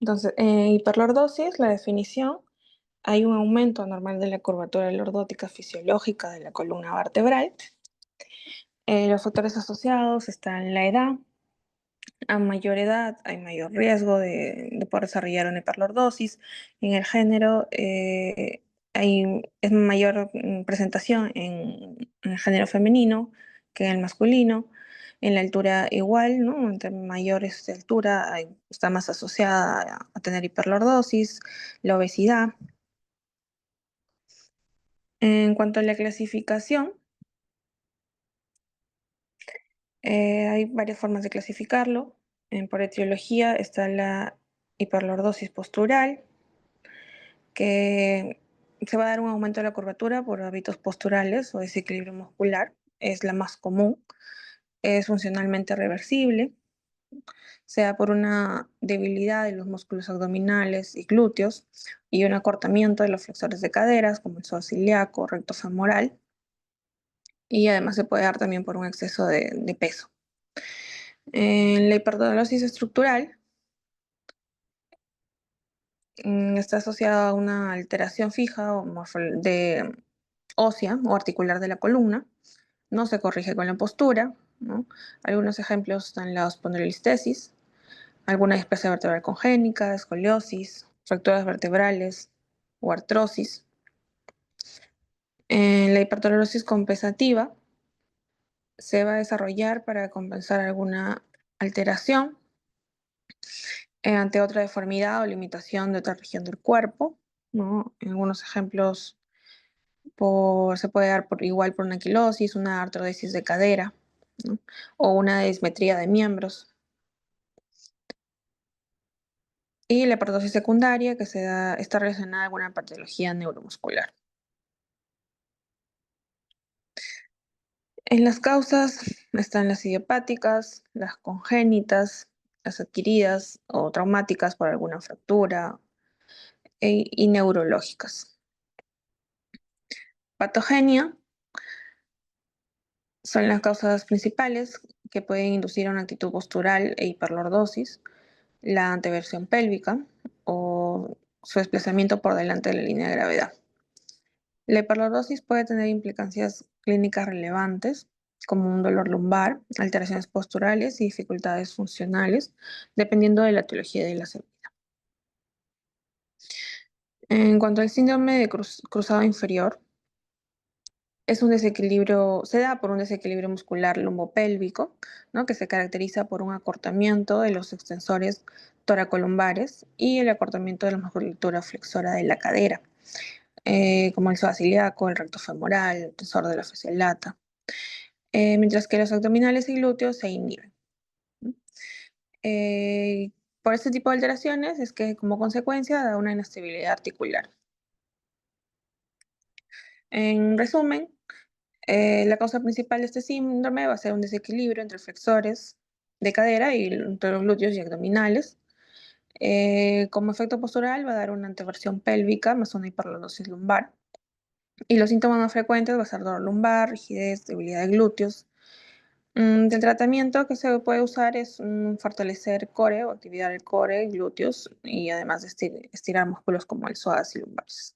Entonces, hiperlordosis, la definición, hay un aumento normal de la curvatura lordótica fisiológica de la columna vertebral. Los factores asociados están la edad. A mayor edad hay mayor riesgo de poder desarrollar una hiperlordosis. En el género es mayor presentación en el género femenino que en el masculino. En la altura igual, ¿no? Entre mayores de altura está más asociada a tener hiperlordosis, la obesidad. En cuanto a la clasificación, hay varias formas de clasificarlo. Por etiología está la hiperlordosis postural, que se va a dar un aumento de la curvatura por hábitos posturales o desequilibrio muscular. Es la más común. Es funcionalmente reversible, sea por una debilidad de los músculos abdominales y glúteos y un acortamiento de los flexores de caderas, como el psoas ilíaco, recto femoral, y además se puede dar también por un exceso de peso. En la hipertrofia estructural está asociada a una alteración fija o ósea o articular de la columna. No se corrige con la postura, ¿no? Algunos ejemplos están la espondilolistesis, alguna displasia vertebral congénita, escoliosis, fracturas vertebrales o artrosis. En la hipertrofia compensativa se va a desarrollar para compensar alguna alteración ante otra deformidad o limitación de otra región del cuerpo, ¿no? En algunos ejemplos se puede dar igual por una anquilosis, una artrodesis de cadera. ¿no? O una dismetría de miembros. Y la hipertrofias secundaria que está relacionada a alguna patología neuromuscular. En las causas están las idiopáticas, las congénitas, las adquiridas o traumáticas por alguna fractura y neurológicas. Patogenia son las causas principales que pueden inducir a una actitud postural e hiperlordosis, la anteversión pélvica o su desplazamiento por delante de la línea de gravedad. La hiperlordosis puede tener implicancias clínicas relevantes, como un dolor lumbar, alteraciones posturales y dificultades funcionales, dependiendo de la etiología de la severa. En cuanto al síndrome de cruzado inferior, es un desequilibrio, se da por un desequilibrio muscular lumbopélvico, ¿no? Que se caracteriza por un acortamiento de los extensores toracolumbares y el acortamiento de la musculatura flexora de la cadera, como el psoas ilíaco, el recto femoral, el tensor de la fascia lata, mientras que los abdominales y glúteos se inhiben. ¿No? Eh, por este tipo de alteraciones es que como consecuencia da una inestabilidad articular. En resumen, la causa principal de este síndrome va a ser un desequilibrio entre flexores de cadera y entre los glúteos y abdominales. Como efecto postural va a dar una anteversión pélvica más una hiperlordosis lumbar. Y los síntomas más frecuentes va a ser dolor lumbar, rigidez, debilidad de glúteos. Del tratamiento que se puede usar es fortalecer core o actividad del core, glúteos y además de estirar músculos como el psoas y lumbares.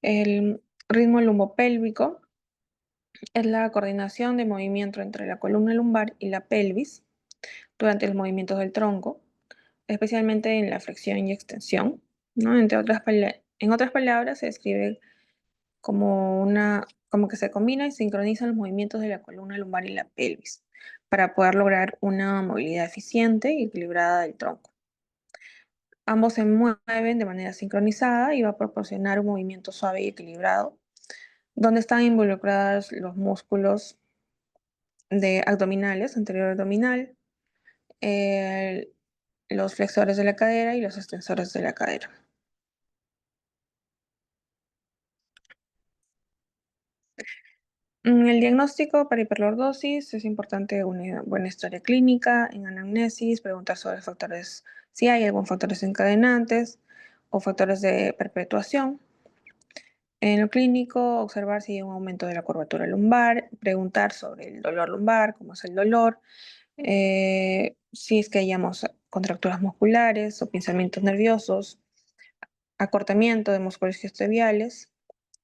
El ritmo lumbopélvico es la coordinación de movimiento entre la columna lumbar y la pelvis durante los movimientos del tronco, especialmente en la flexión y extensión, ¿no? En otras palabras, se describe como que se combina y sincronizan los movimientos de la columna lumbar y la pelvis para poder lograr una movilidad eficiente y equilibrada del tronco. Ambos se mueven de manera sincronizada y va a proporcionar un movimiento suave y equilibrado, donde están involucrados los músculos de abdominales, anterior abdominal, eh, los flexores de la cadera y los extensores de la cadera. En el diagnóstico para hiperlordosis es importante una buena historia clínica, en anamnesis, preguntar sobre factores, si hay algún factor desencadenantes o factores de perpetuación. En lo clínico, observar si hay un aumento de la curvatura lumbar, preguntar sobre el dolor lumbar, cómo es el dolor, si es que hayamos contracturas musculares o pinzamientos nerviosos, acortamiento de músculos isquiotibiales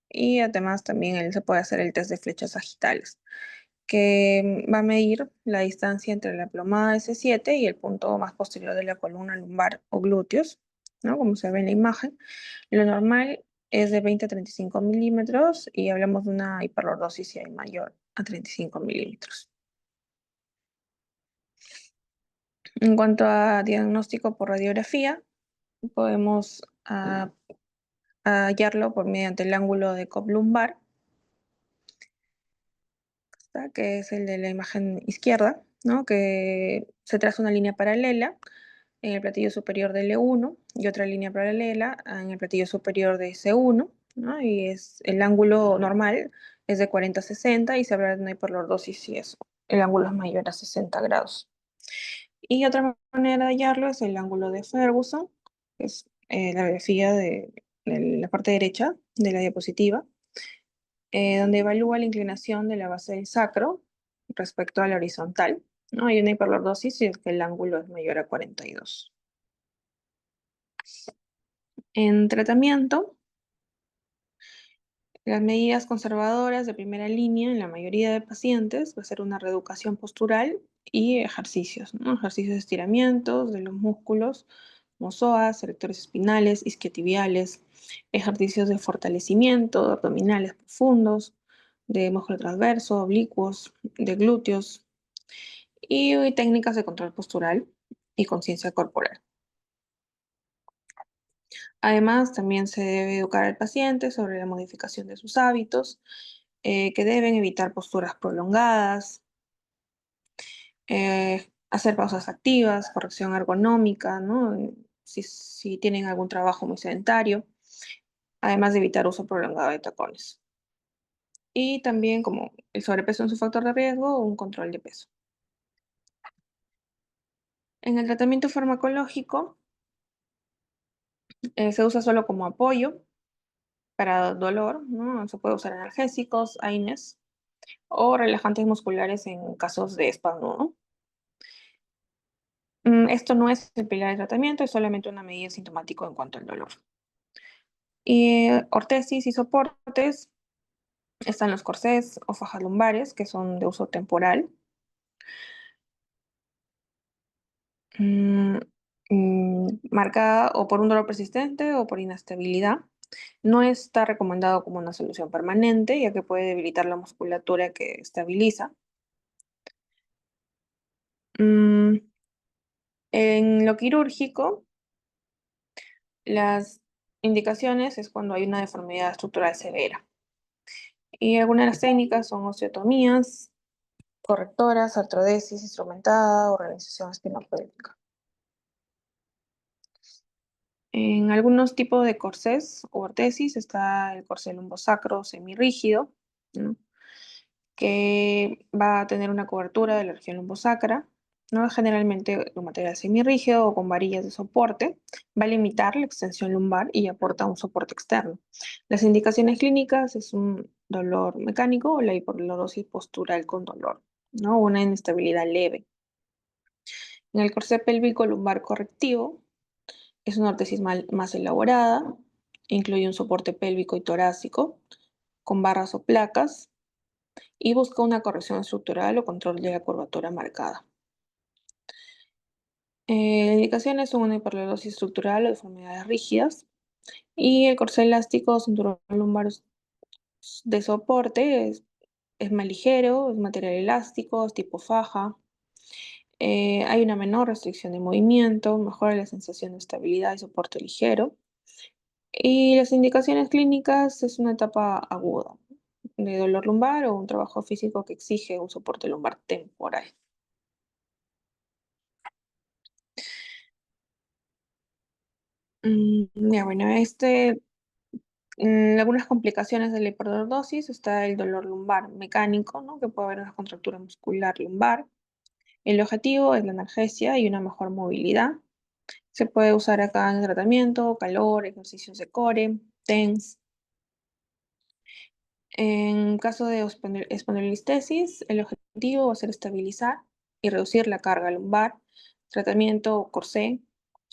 y además también se puede hacer el test de flechas sagitales, que va a medir la distancia entre la plomada S7 y el punto más posterior de la columna lumbar o glúteos, ¿no? Como se ve en la imagen. Lo normal es de 20 a 35 milímetros y hablamos de una hiperlordosis si hay mayor a 35 milímetros. En cuanto a diagnóstico por radiografía, podemos hallarlo por mediante el ángulo de Cobb lumbar, que es el de la imagen izquierda, ¿no? Que se traza una línea paralela en el platillo superior de L1 y otra línea paralela en el platillo superior de C1, ¿no? Y el ángulo normal es de 40 a 60 y se habla de una hiperlordosis si el ángulo es mayor a 60 grados. Y otra manera de hallarlo es el ángulo de Ferguson, que es la grafía de la parte derecha de la diapositiva, donde evalúa la inclinación de la base del sacro respecto a la horizontal, ¿no? Hay una hiperlordosis si es que el ángulo es mayor a 42. En tratamiento, las medidas conservadoras de primera línea en la mayoría de pacientes va a ser una reeducación postural y ejercicios, ¿no? Ejercicios de estiramientos de los músculos, como psoas, erectores espinales, isquiotibiales, ejercicios de fortalecimiento, abdominales profundos, de músculo transverso, oblicuos, de glúteos y técnicas de control postural y conciencia corporal. Además, también se debe educar al paciente sobre la modificación de sus hábitos que deben evitar posturas prolongadas, hacer pausas activas, corrección ergonómica, ¿no? Si tienen algún trabajo muy sedentario, además de evitar uso prolongado de tacones. Y también, como el sobrepeso es un factor de riesgo, un control de peso. En el tratamiento farmacológico, se usa solo como apoyo para dolor, ¿no? Se puede usar analgésicos, AINES o relajantes musculares en casos de espasmo, ¿no? Esto no es el pilar de tratamiento, es solamente una medida sintomática en cuanto al dolor. Y ortesis y soportes, están los corsés o fajas lumbares, que son de uso temporal. Mm, Marcada o por un dolor persistente o por inestabilidad. No está recomendado como una solución permanente, ya que puede debilitar la musculatura que estabiliza. Mm, en lo quirúrgico, las indicaciones es cuando hay una deformidad estructural severa. Y algunas de las técnicas son osteotomías, correctoras, artrodesis instrumentada, organización espinopélvica. En algunos tipos de corsés o ortesis está el corsé lumbosacro semirrígido, ¿no? Que va a tener una cobertura de la región lumbosacra, ¿no? Generalmente un material semirrígido o con varillas de soporte, va a limitar la extensión lumbar y aporta un soporte externo. Las indicaciones clínicas es un dolor mecánico o la hiperlorosis postural con dolor, ¿no? Una inestabilidad leve. En el corsé pélvico lumbar correctivo es una ortesis más elaborada, incluye un soporte pélvico y torácico con barras o placas y busca una corrección estructural o control de la curvatura marcada. Indicaciones son una hiperlorosis estructural o deformidades rígidas y el corsé elástico o cinturón lumbar de soporte es más ligero, es material elástico, es tipo faja. Hay una menor restricción de movimiento, mejora la sensación de estabilidad y soporte ligero. Y las indicaciones clínicas es una etapa aguda de dolor lumbar o un trabajo físico que exige un soporte lumbar temporal. Ya, bueno, algunas complicaciones de la hiperdordosis está el dolor lumbar mecánico, ¿no? Que puede haber una contractura muscular lumbar. El objetivo es la analgesia y una mejor movilidad. Se puede usar acá en el tratamiento, calor, ejercicios de core, TENS. En caso de espondilistesis, el objetivo va a ser estabilizar y reducir la carga lumbar. Tratamiento corsé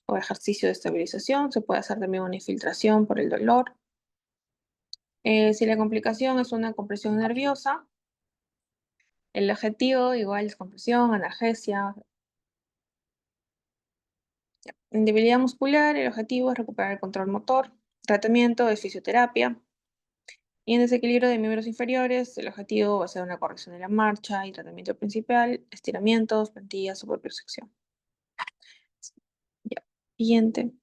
o ejercicio de estabilización. Se puede hacer también una infiltración por el dolor. Si la complicación es una compresión nerviosa, el objetivo igual es compresión, analgesia. En debilidad muscular, el objetivo es recuperar el control motor. Tratamiento es fisioterapia. Y en desequilibrio de miembros inferiores, el objetivo va a ser una corrección de la marcha y tratamiento principal, estiramientos, plantillas o propiocepción. Ya. Siguiente.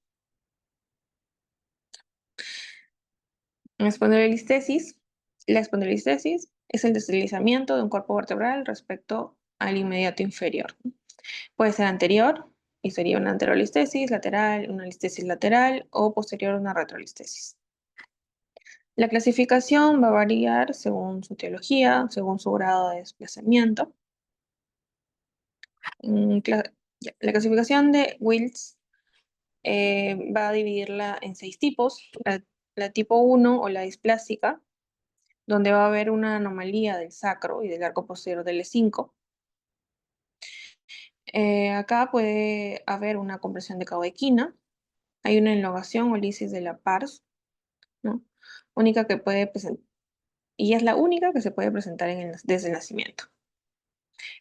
Espondilolistesis. La espondilolistesis es el deslizamiento de un cuerpo vertebral respecto al inmediato inferior. Puede ser anterior, y sería una anterolistesis, lateral, una listesis lateral, o posterior, una retrolistesis. La clasificación va a variar según su etiología, según su grado de desplazamiento. La clasificación de Wills va a dividirla en 6 tipos. La tipo 1 o la displásica, donde va a haber una anomalía del sacro y del arco posterior del E5. Acá puede haber una compresión de caudequina, hay una elongación o lisis de la pars, ¿no? Única que puede presentar, y es la única que se puede presentar desde el nacimiento.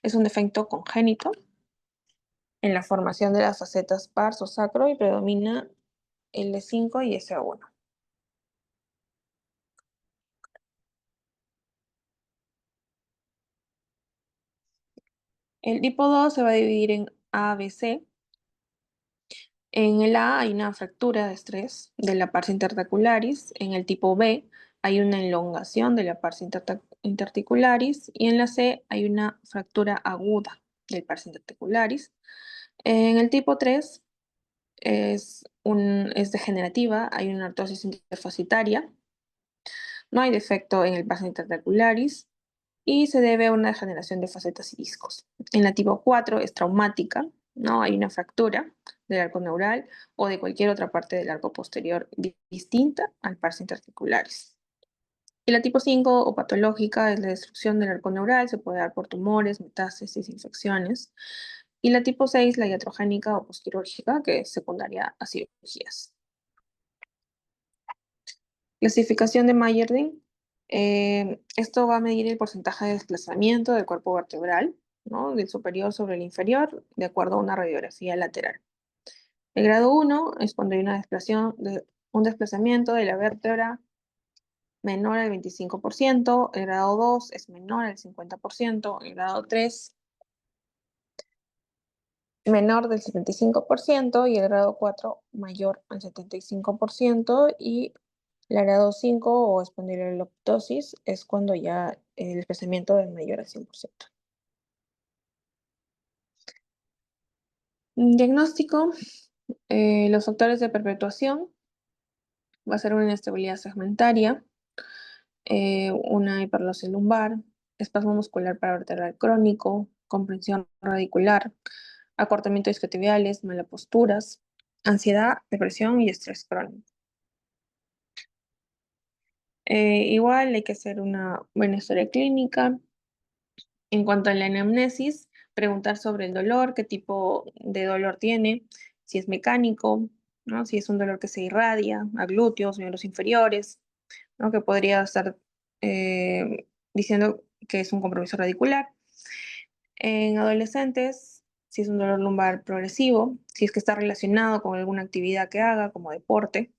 Es un defecto congénito en la formación de las facetas pars o sacro y predomina el E5 y S1. El tipo 2 se va a dividir en A, B, C. En el A hay una fractura de estrés de la pars interarticularis. En el tipo B hay una elongación de la pars interarticularis y en la C hay una fractura aguda del pars interarticularis. En el tipo 3 es degenerativa, hay una artrosis interfacitaria, no hay defecto en el pars interarticularis y se debe a una degeneración de facetas y discos. En la tipo 4 es traumática, ¿no? Hay una fractura del arco neural o de cualquier otra parte del arco posterior distinta al pars interarticularis. Y la tipo 5 o patológica es la destrucción del arco neural, se puede dar por tumores, metástasis, infecciones. Y la tipo 6, la iatrogénica o postquirúrgica, que es secundaria a cirugías. Clasificación de Mayerding. Esto va a medir el porcentaje de desplazamiento del cuerpo vertebral, ¿no? Del superior sobre el inferior, de acuerdo a una radiografía lateral. El grado 1 es cuando hay un desplazamiento de la vértebra menor al 25%, el grado 2 es menor al 50%, el grado 3 menor del 75% y el grado 4 mayor al 75% y el grado 5 o espondiloliptosis es cuando ya el desplazamiento es mayor al 100%. Diagnóstico, los factores de perpetuación va a ser una inestabilidad segmentaria, una hiperlosis lumbar, espasmo muscular paravertebral crónico, comprensión radicular, acortamiento de isquiotibiales, malas posturas, ansiedad, depresión y estrés crónico. Igual hay que hacer una buena historia clínica. En cuanto a la anamnesis, preguntar sobre el dolor, qué tipo de dolor tiene, si es mecánico, ¿no? Si es un dolor que se irradia a glúteos, miembros inferiores, ¿no? Que podría estar diciendo que es un compromiso radicular. En adolescentes, si es un dolor lumbar progresivo, si es que está relacionado con alguna actividad que haga, como deporte.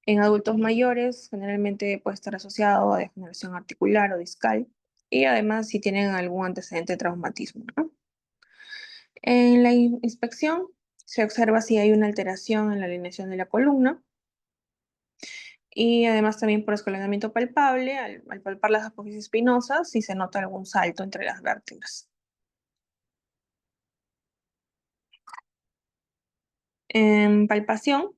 En adultos mayores, generalmente puede estar asociado a degeneración articular o discal y además si tienen algún antecedente de traumatismo, ¿no? En la inspección se observa si hay una alteración en la alineación de la columna y además también por escalonamiento palpable, al palpar las apófisis espinosas, si se nota algún salto entre las vértebras. En palpación,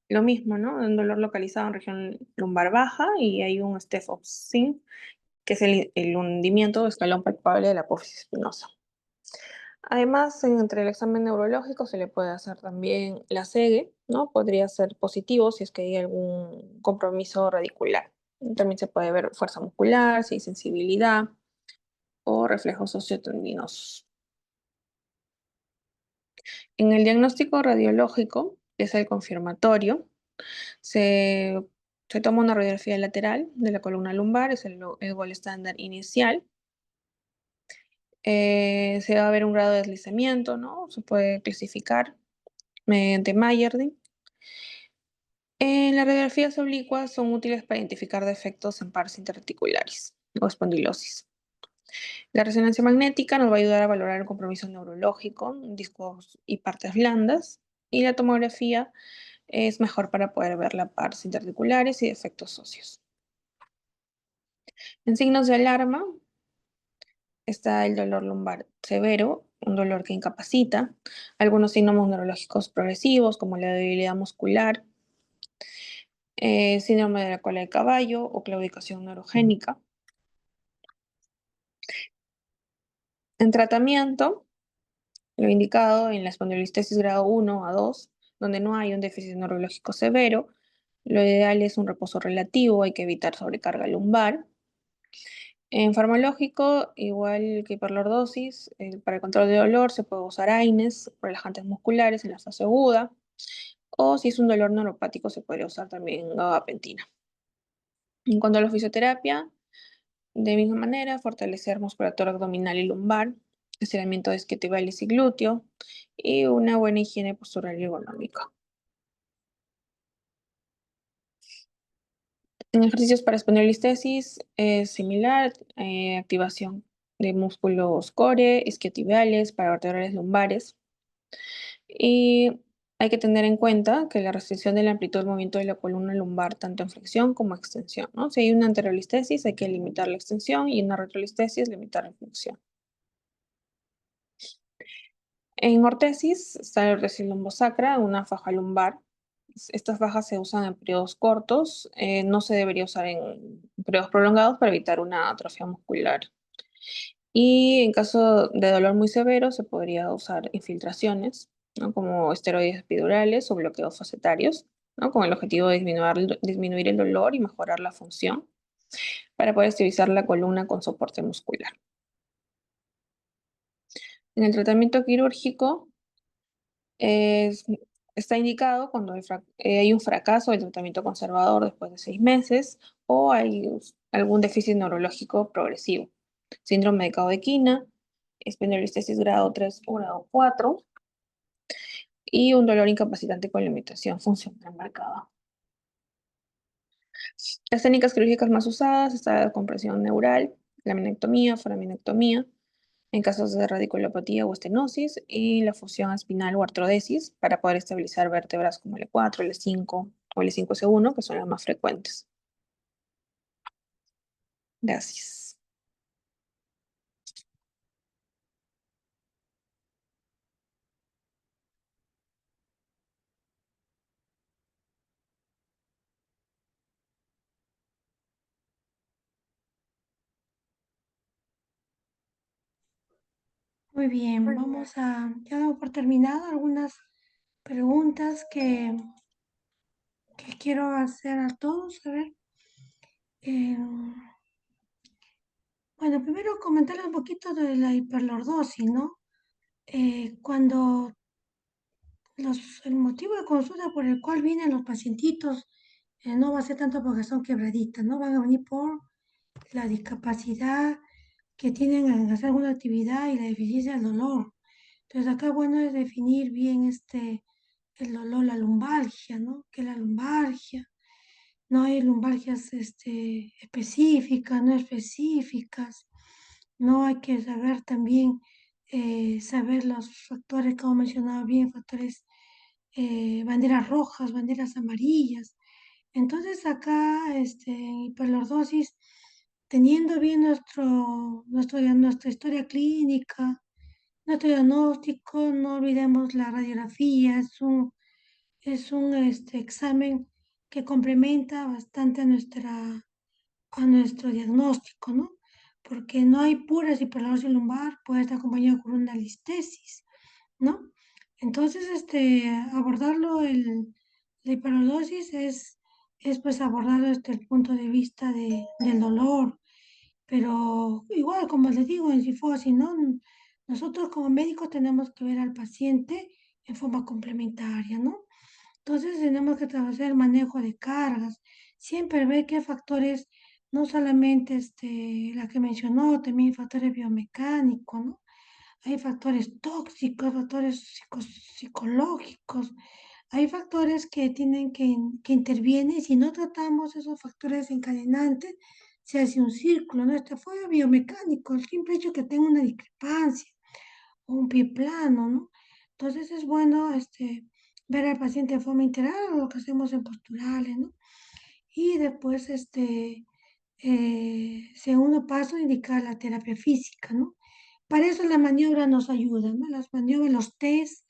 lo mismo, ¿no? Un dolor localizado en región lumbar baja y hay un staph que es el hundimiento o escalón palpable de la apófisis espinosa. Además, entre el examen neurológico se le puede hacer también la SEGE, ¿no? Podría ser positivo si es que hay algún compromiso radicular. También se puede ver fuerza muscular, si hay sensibilidad o reflejos sociotendinosos. En el diagnóstico radiológico, que es el confirmatorio, se, se toma una radiografía lateral de la columna lumbar, es el gol estándar inicial. Se va a ver un grado de deslizamiento, ¿no? Se puede clasificar mediante Mayerding. Las radiografías oblicuas son útiles para identificar defectos en pars interarticulares o espondilosis. La resonancia magnética nos va a ayudar a valorar el compromiso neurológico, discos y partes blandas, y la tomografía es mejor para poder ver la pars interarticulares y defectos óseos. En signos de alarma está el dolor lumbar severo, un dolor que incapacita, algunos signos neurológicos progresivos como la debilidad muscular, síndrome de la cola de caballo o claudicación neurogénica. En tratamiento, lo indicado en la espondilolistesis grado 1 a 2, donde no hay un déficit neurológico severo, lo ideal es un reposo relativo, hay que evitar sobrecarga lumbar. En farmacológico, igual que hiperlordosis, para el control de dolor se puede usar AINES, relajantes musculares en la fase aguda, o si es un dolor neuropático se podría usar también gabapentina. En cuanto a la fisioterapia, de misma manera, fortalecer musculatura abdominal y lumbar, estiramiento de isquiotibiales y glúteo, y una buena higiene postural y ergonómica. En ejercicios para espondilolistesis es similar, activación de músculos core, isquiotibiales, paravertebrales lumbares. Y Hay que tener en cuenta que la restricción de la amplitud del movimiento de la columna lumbar, tanto en flexión como extensión, ¿no? Si hay una anterolistesis, hay que limitar la extensión y una retrolistesis, limitar la flexión. En ortesis está la ortesis lumbosacra, una faja lumbar. Estas fajas se usan en periodos cortos, no se debería usar en periodos prolongados para evitar una atrofia muscular. Y en caso de dolor muy severo, se podría usar infiltraciones, ¿no? Como esteroides epidurales o bloqueos facetarios, ¿no? Con el objetivo de disminuir el dolor y mejorar la función para poder estabilizar la columna con soporte muscular. En el tratamiento quirúrgico, es- está indicado cuando hay un fracaso del tratamiento conservador después de 6 meses o hay algún déficit neurológico progresivo, síndrome de Caudequina, espondilolistesis grado 3 o grado 4 y un dolor incapacitante con limitación funcional marcada. Las técnicas quirúrgicas más usadas están la compresión neural, laminectomía, foraminectomía, en casos de radiculopatía o estenosis, y la fusión espinal o artrodesis para poder estabilizar vértebras como L4, L5 o L5S1, que son las más frecuentes. Gracias. Muy bien, ya damos por terminado algunas preguntas que quiero hacer a todos. A ver, eh, bueno, primero comentarles un poquito de la hiperlordosis, ¿no? Cuando el motivo de consulta por el cual vienen los pacientitos no va a ser tanto porque son quebraditas, ¿no? Van a venir por la discapacidad que tienen en hacer alguna actividad y la deficiencia del dolor. Entonces acá bueno es definir bien el dolor, la lumbalgia, ¿no? ¿Qué es la lumbalgia? No hay lumbalgias específicas, no específicas. No hay que saber también, saber los factores, como mencionaba bien, factores, banderas rojas, banderas amarillas. Entonces acá, en hiperlordosis, teniendo bien nuestra historia clínica, nuestro diagnóstico, no olvidemos la radiografía, es un examen que complementa bastante a nuestro diagnóstico, ¿no? Porque no hay puras hiperlordosis lumbar, puede estar acompañado con una listesis, ¿no? Entonces, abordarlo, la hiperlordosis es pues abordarlo desde el punto de vista del dolor, pero igual, como les digo, en sifosis, ¿no? Nosotros como médicos tenemos que ver al paciente en forma complementaria, ¿no? Entonces tenemos que trabajar el manejo de cargas, siempre ver qué factores, no solamente la que mencionó, también hay factores biomecánicos, ¿no? Hay factores tóxicos, factores psicológicos, hay factores que que intervienen y si no tratamos esos factores encadenantes, se hace un círculo, ¿no? Este fue biomecánico, el simple hecho que tenga una discrepancia o un pie plano, ¿no? Entonces es bueno ver al paciente de forma integral, lo que hacemos en posturales, ¿no? Y después, segundo paso, indicar la terapia física, ¿no? Para eso la maniobra nos ayuda, ¿no? Las maniobras, los test,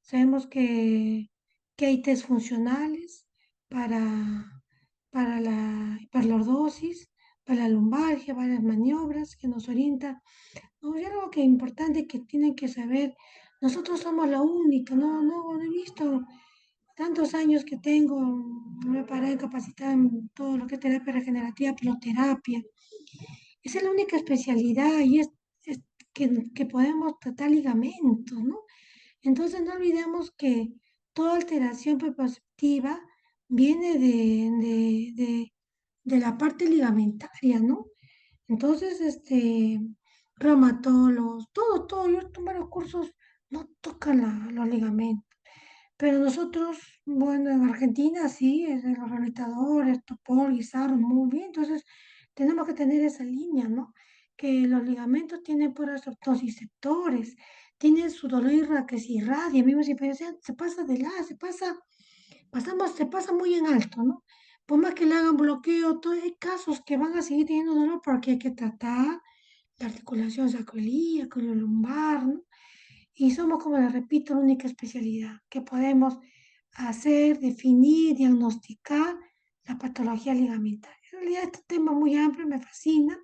sabemos que hay test funcionales para, para la hiperlordosis, para la lumbalgia, varias maniobras que nos orientan. No, y algo que importante que tienen que saber, nosotros somos la única, no he visto tantos años que tengo, me he parado capacitada en todo lo que es terapia regenerativa, piloterapia. Esa es la única especialidad y es que podemos tratar ligamentos, ¿no? Entonces no olvidemos que toda alteración perceptiva viene de la parte ligamentaria, ¿no? Entonces, reumatólogos, todo, yo en varios cursos no tocan los ligamentos. Pero nosotros, bueno, en Argentina sí, es de los rehabilitadores, Topol, Guisarro, muy bien. Entonces, tenemos que tener esa línea, ¿no? Que los ligamentos tienen por nociceptores, tiene su dolor que se irradia, amigos, y se pasa de la, se pasa muy en alto, ¿no? Por más que le hagan bloqueo, hay casos que van a seguir teniendo dolor porque hay que tratar la articulación sacroiliaca, la lumbar, ¿no? Y somos, como les repito, la única especialidad que podemos hacer, definir, diagnosticar la patología ligamentaria. En realidad este tema es muy amplio, me fascina.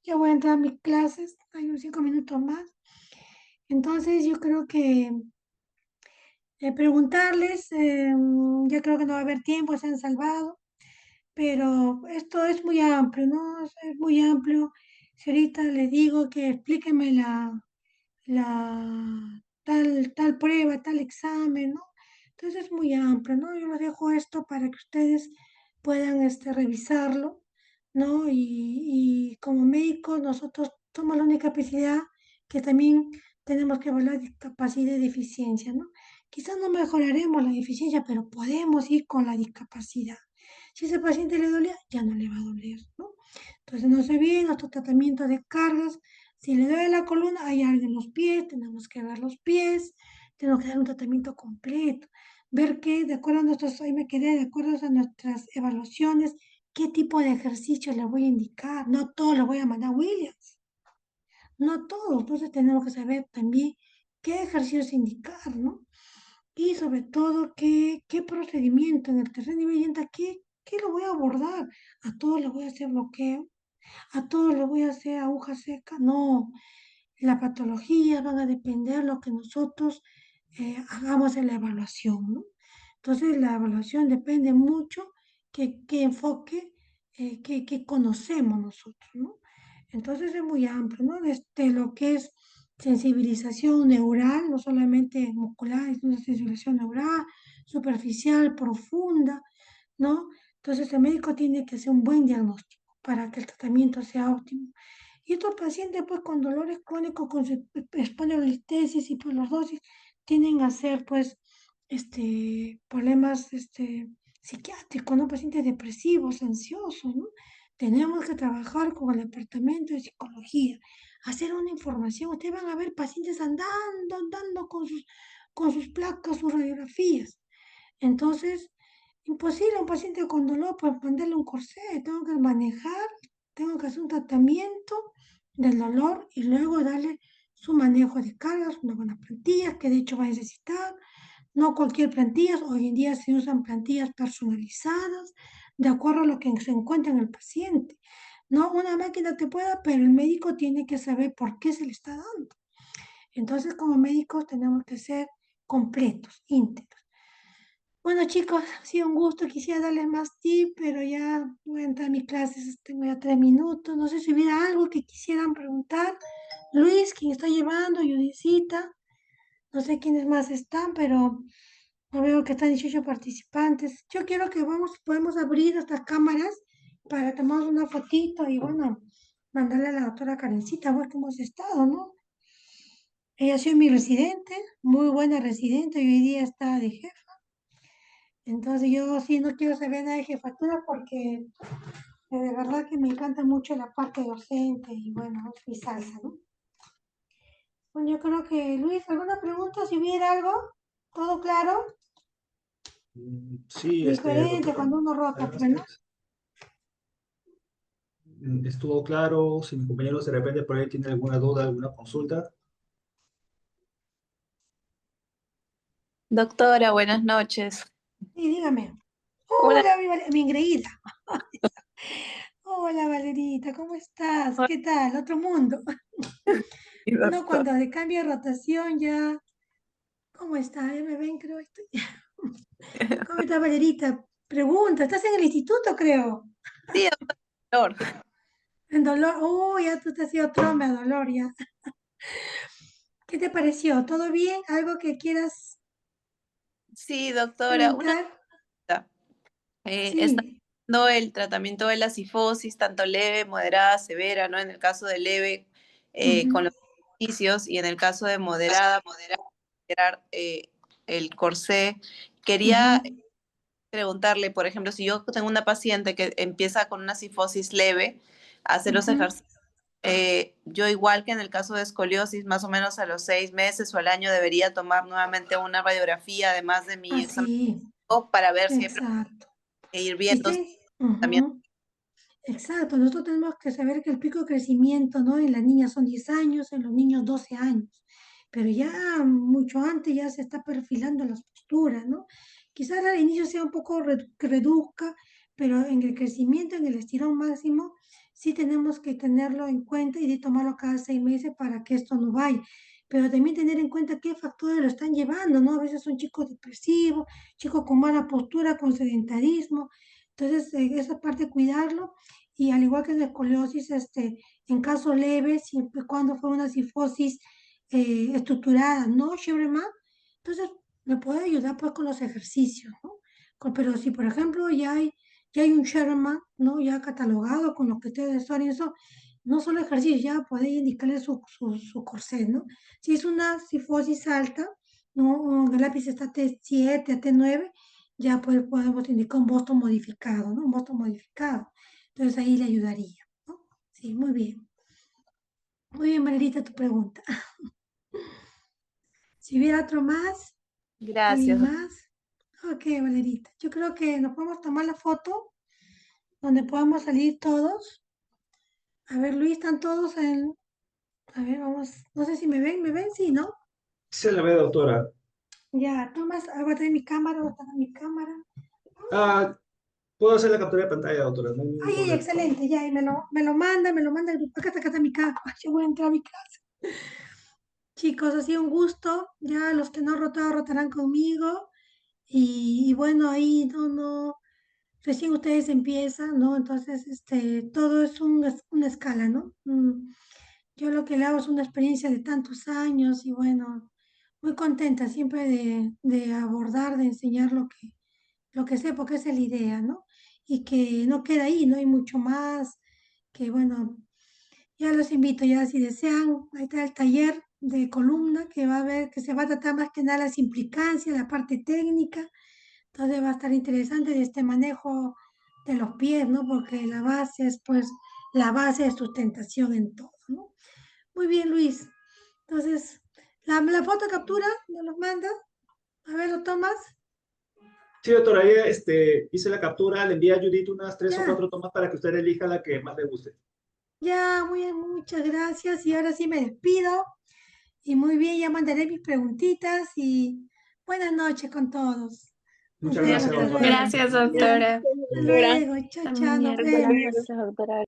Ya voy a entrar a mis clases, hay unos 5 minutos más. Entonces yo creo que preguntarles, ya creo que no va a haber tiempo, se han salvado, pero esto es muy amplio, ¿no? Es muy amplio. Si ahorita les digo que explíquenme tal prueba, tal examen, ¿no? Entonces es muy amplio, ¿no? Yo les dejo esto para que ustedes puedan revisarlo, ¿no? Y como médicos nosotros somos la única especialidad que también tenemos que evaluar discapacidad y deficiencia, ¿no? Quizás no mejoraremos la deficiencia, pero podemos ir con la discapacidad. Si a ese paciente le dolía, ya no le va a doler, ¿no? Entonces no se olviden nuestro tratamiento de cargas. Si le duele la columna, hay algo en los pies, tenemos que ver los pies, tenemos que dar un tratamiento completo, ver que, de acuerdo a nuestros, ahí me quedé, de acuerdo a nuestras evaluaciones, qué tipo de ejercicio le voy a indicar. No todo lo voy a mandar a Williams, no todo. Entonces tenemos que saber también qué ejercicios indicar, ¿no? Y sobre todo, qué procedimiento en el terreno de vivienda, qué lo voy a abordar. A todos les voy a hacer bloqueo, a todos les voy a hacer aguja seca. No, las patologías van a depender de lo que nosotros hagamos en la evaluación, ¿no? Entonces, la evaluación depende mucho qué enfoque, qué conocemos nosotros, ¿no? Entonces, es muy amplio, ¿no? Desde lo que es sensibilización neural, no solamente muscular, es una sensibilización neural, superficial, profunda, ¿no? Entonces, el médico tiene que hacer un buen diagnóstico para que el tratamiento sea óptimo. Y estos pacientes, pues, con dolores crónicos, con espondilolistesis y pues lordosis, tienden a ser, pues, problemas, psiquiátricos, ¿no? Pacientes depresivos, ansiosos, ¿no? Tenemos que trabajar con el departamento de psicología, hacer una información. Ustedes van a ver pacientes andando con sus placas, sus radiografías. Entonces, imposible a un paciente con dolor, pues, mandarle un corsé. Tengo que manejar, tengo que hacer un tratamiento del dolor y luego darle su manejo de cargas, unas buenas plantillas que de hecho va a necesitar. No cualquier plantilla, hoy en día se usan plantillas personalizadas de acuerdo a lo que se encuentra en el paciente. No, una máquina te pueda, pero el médico tiene que saber por qué se le está dando. Entonces, como médicos tenemos que ser completos, íntegros. Bueno, chicos, ha sido un gusto. Quisiera darles más tips, pero ya voy a entrar a mis clases. Tengo ya 3 minutos. No sé si hubiera algo que quisieran preguntar. Luis, quien está llevando, Judicita. No sé quiénes más están, pero no veo que están 18 participantes. Yo quiero que podemos abrir estas cámaras para tomar una fotito y bueno, mandarle a la doctora Karencita a ver cómo has estado, ¿no? Ella ha sido mi residente, muy buena residente, y hoy día está de jefa. Entonces yo sí no quiero saber nada de jefatura porque de verdad que me encanta mucho la parte docente y bueno, es mi salsa, ¿no? Bueno, yo creo que Luis, ¿alguna pregunta? Si hubiera algo, ¿todo claro? Sí, Diferente doctora. cuando uno rota, pues, ¿no? Estuvo claro. Si mis compañeros de repente por ahí tienen alguna duda, alguna consulta. Doctora, buenas noches. Sí, dígame. Una, Hola, mi engreída. Hola, Valerita, ¿cómo estás? ¿Qué tal? Otro mundo. Uno doctor. cuando de cambio de rotación ya... ¿Cómo está? Ya me ven, creo. ¿Cómo está, Valerita? Pregunta, ¿estás en el instituto, creo? Sí, doctor. En dolor. Oh, ya tú te has ido trombe a dolor, ya. ¿Qué te pareció? ¿Todo bien? ¿Algo que quieras Sí, doctora. Una preguntar? duda. Está Sí. haciendo el tratamiento de la cifosis, tanto leve, moderada, severa, ¿no? En el caso de leve, con Ujú, los ejercicios, y en el caso de moderada, moderar el corsé. Quería ujú, preguntarle, por ejemplo, si yo tengo una paciente que empieza con una cifosis leve, hacer los ujú. ejercicios Yo igual que en el caso de escoliosis, más o menos a los 6 meses o al año debería tomar nuevamente una radiografía, además de mi examen Así, para ver siempre exacto. e ir Y viendo también. ujú, exacto, nosotros tenemos que saber que el pico de crecimiento, ¿no? En las niñas son 10 años, en los niños 12 años, pero ya mucho antes ya se está perfilando las posturas, ¿no? Quizás al inicio sea un poco que reduzca, pero en el crecimiento, en el estirón máximo, sí tenemos que tenerlo en cuenta y de tomarlo cada 6 meses para que esto no vaya. Pero también tener en cuenta qué factores lo están llevando, ¿no? A veces son chicos depresivos, chicos con mala postura, con sedentarismo. Entonces, esa parte cuidarlo y al igual que en la escoliosis, en caso leve, siempre y cuando fue una cifosis estructurada, no Sherman, entonces me puede ayudar pues con los ejercicios, ¿no? Pero si por ejemplo ya hay un Sherman, ¿no? Ya catalogado con lo que ustedes son y eso, no solo ejercicio, ya puede indicarle su corset, ¿no? Si es una cifosis alta, ¿no? El lápiz está T7 a T9, ya pues podemos indicar un Boston modificado, ¿no? Un Boston modificado. Entonces ahí le ayudaría, ¿no? Sí, muy bien. Muy bien, Valerita, tu pregunta. Si hubiera otro más, alguien Gracias. más. Ok, Valerita. Yo creo que nos podemos tomar la foto donde podamos salir todos. A ver, Luis, están todos en... A ver, vamos. No sé si me ven, sí, ¿no? Se la ve, doctora. Ya, tomas, voy a traer mi cámara, voy a traer mi cámara. Ah, puedo hacer la captura de pantalla, doctora, no hay ningún Ay, ay, problema. excelente, ya, y me lo manda el grupo. Acá está mi cámara. Yo voy a entrar a mi clase. Chicos, ha sido un gusto. Ya los que no han rotado rotarán conmigo. Y bueno, ahí no, recién ustedes empiezan, ¿no? Entonces, todo es una escala, ¿no? Yo lo que le hago es una experiencia de tantos años y bueno, muy contenta siempre de abordar, de enseñar lo que sé, porque esa es la idea, ¿no? Y que no queda ahí, ¿no? Hay mucho más, que bueno, ya los invito, ya si desean, ahí está el taller de columna que va a ver, que se va a tratar más que nada las implicancias, la parte técnica, entonces va a estar interesante de este manejo de los pies, ¿no? Porque la base es pues la base de sustentación en todo, ¿no? Muy bien, Luis. Entonces, la foto captura, ¿me los mandas? A ver, ¿lo tomas? Sí, doctora, ya hice la captura, le envié a Judith unas 3 o 4 Ya, tomas para que usted elija la que más le guste. ya, muy bien, muchas gracias. Y ahora sí me despido. Y muy bien, ya mandaré mis preguntitas y buenas noches con todos. Nos Muchas vemos, gracias, hasta doctora. luego. Gracias, Ya, doctora. hasta luego, chao, chao, También nos miércoles. vemos. Gracias, doctora.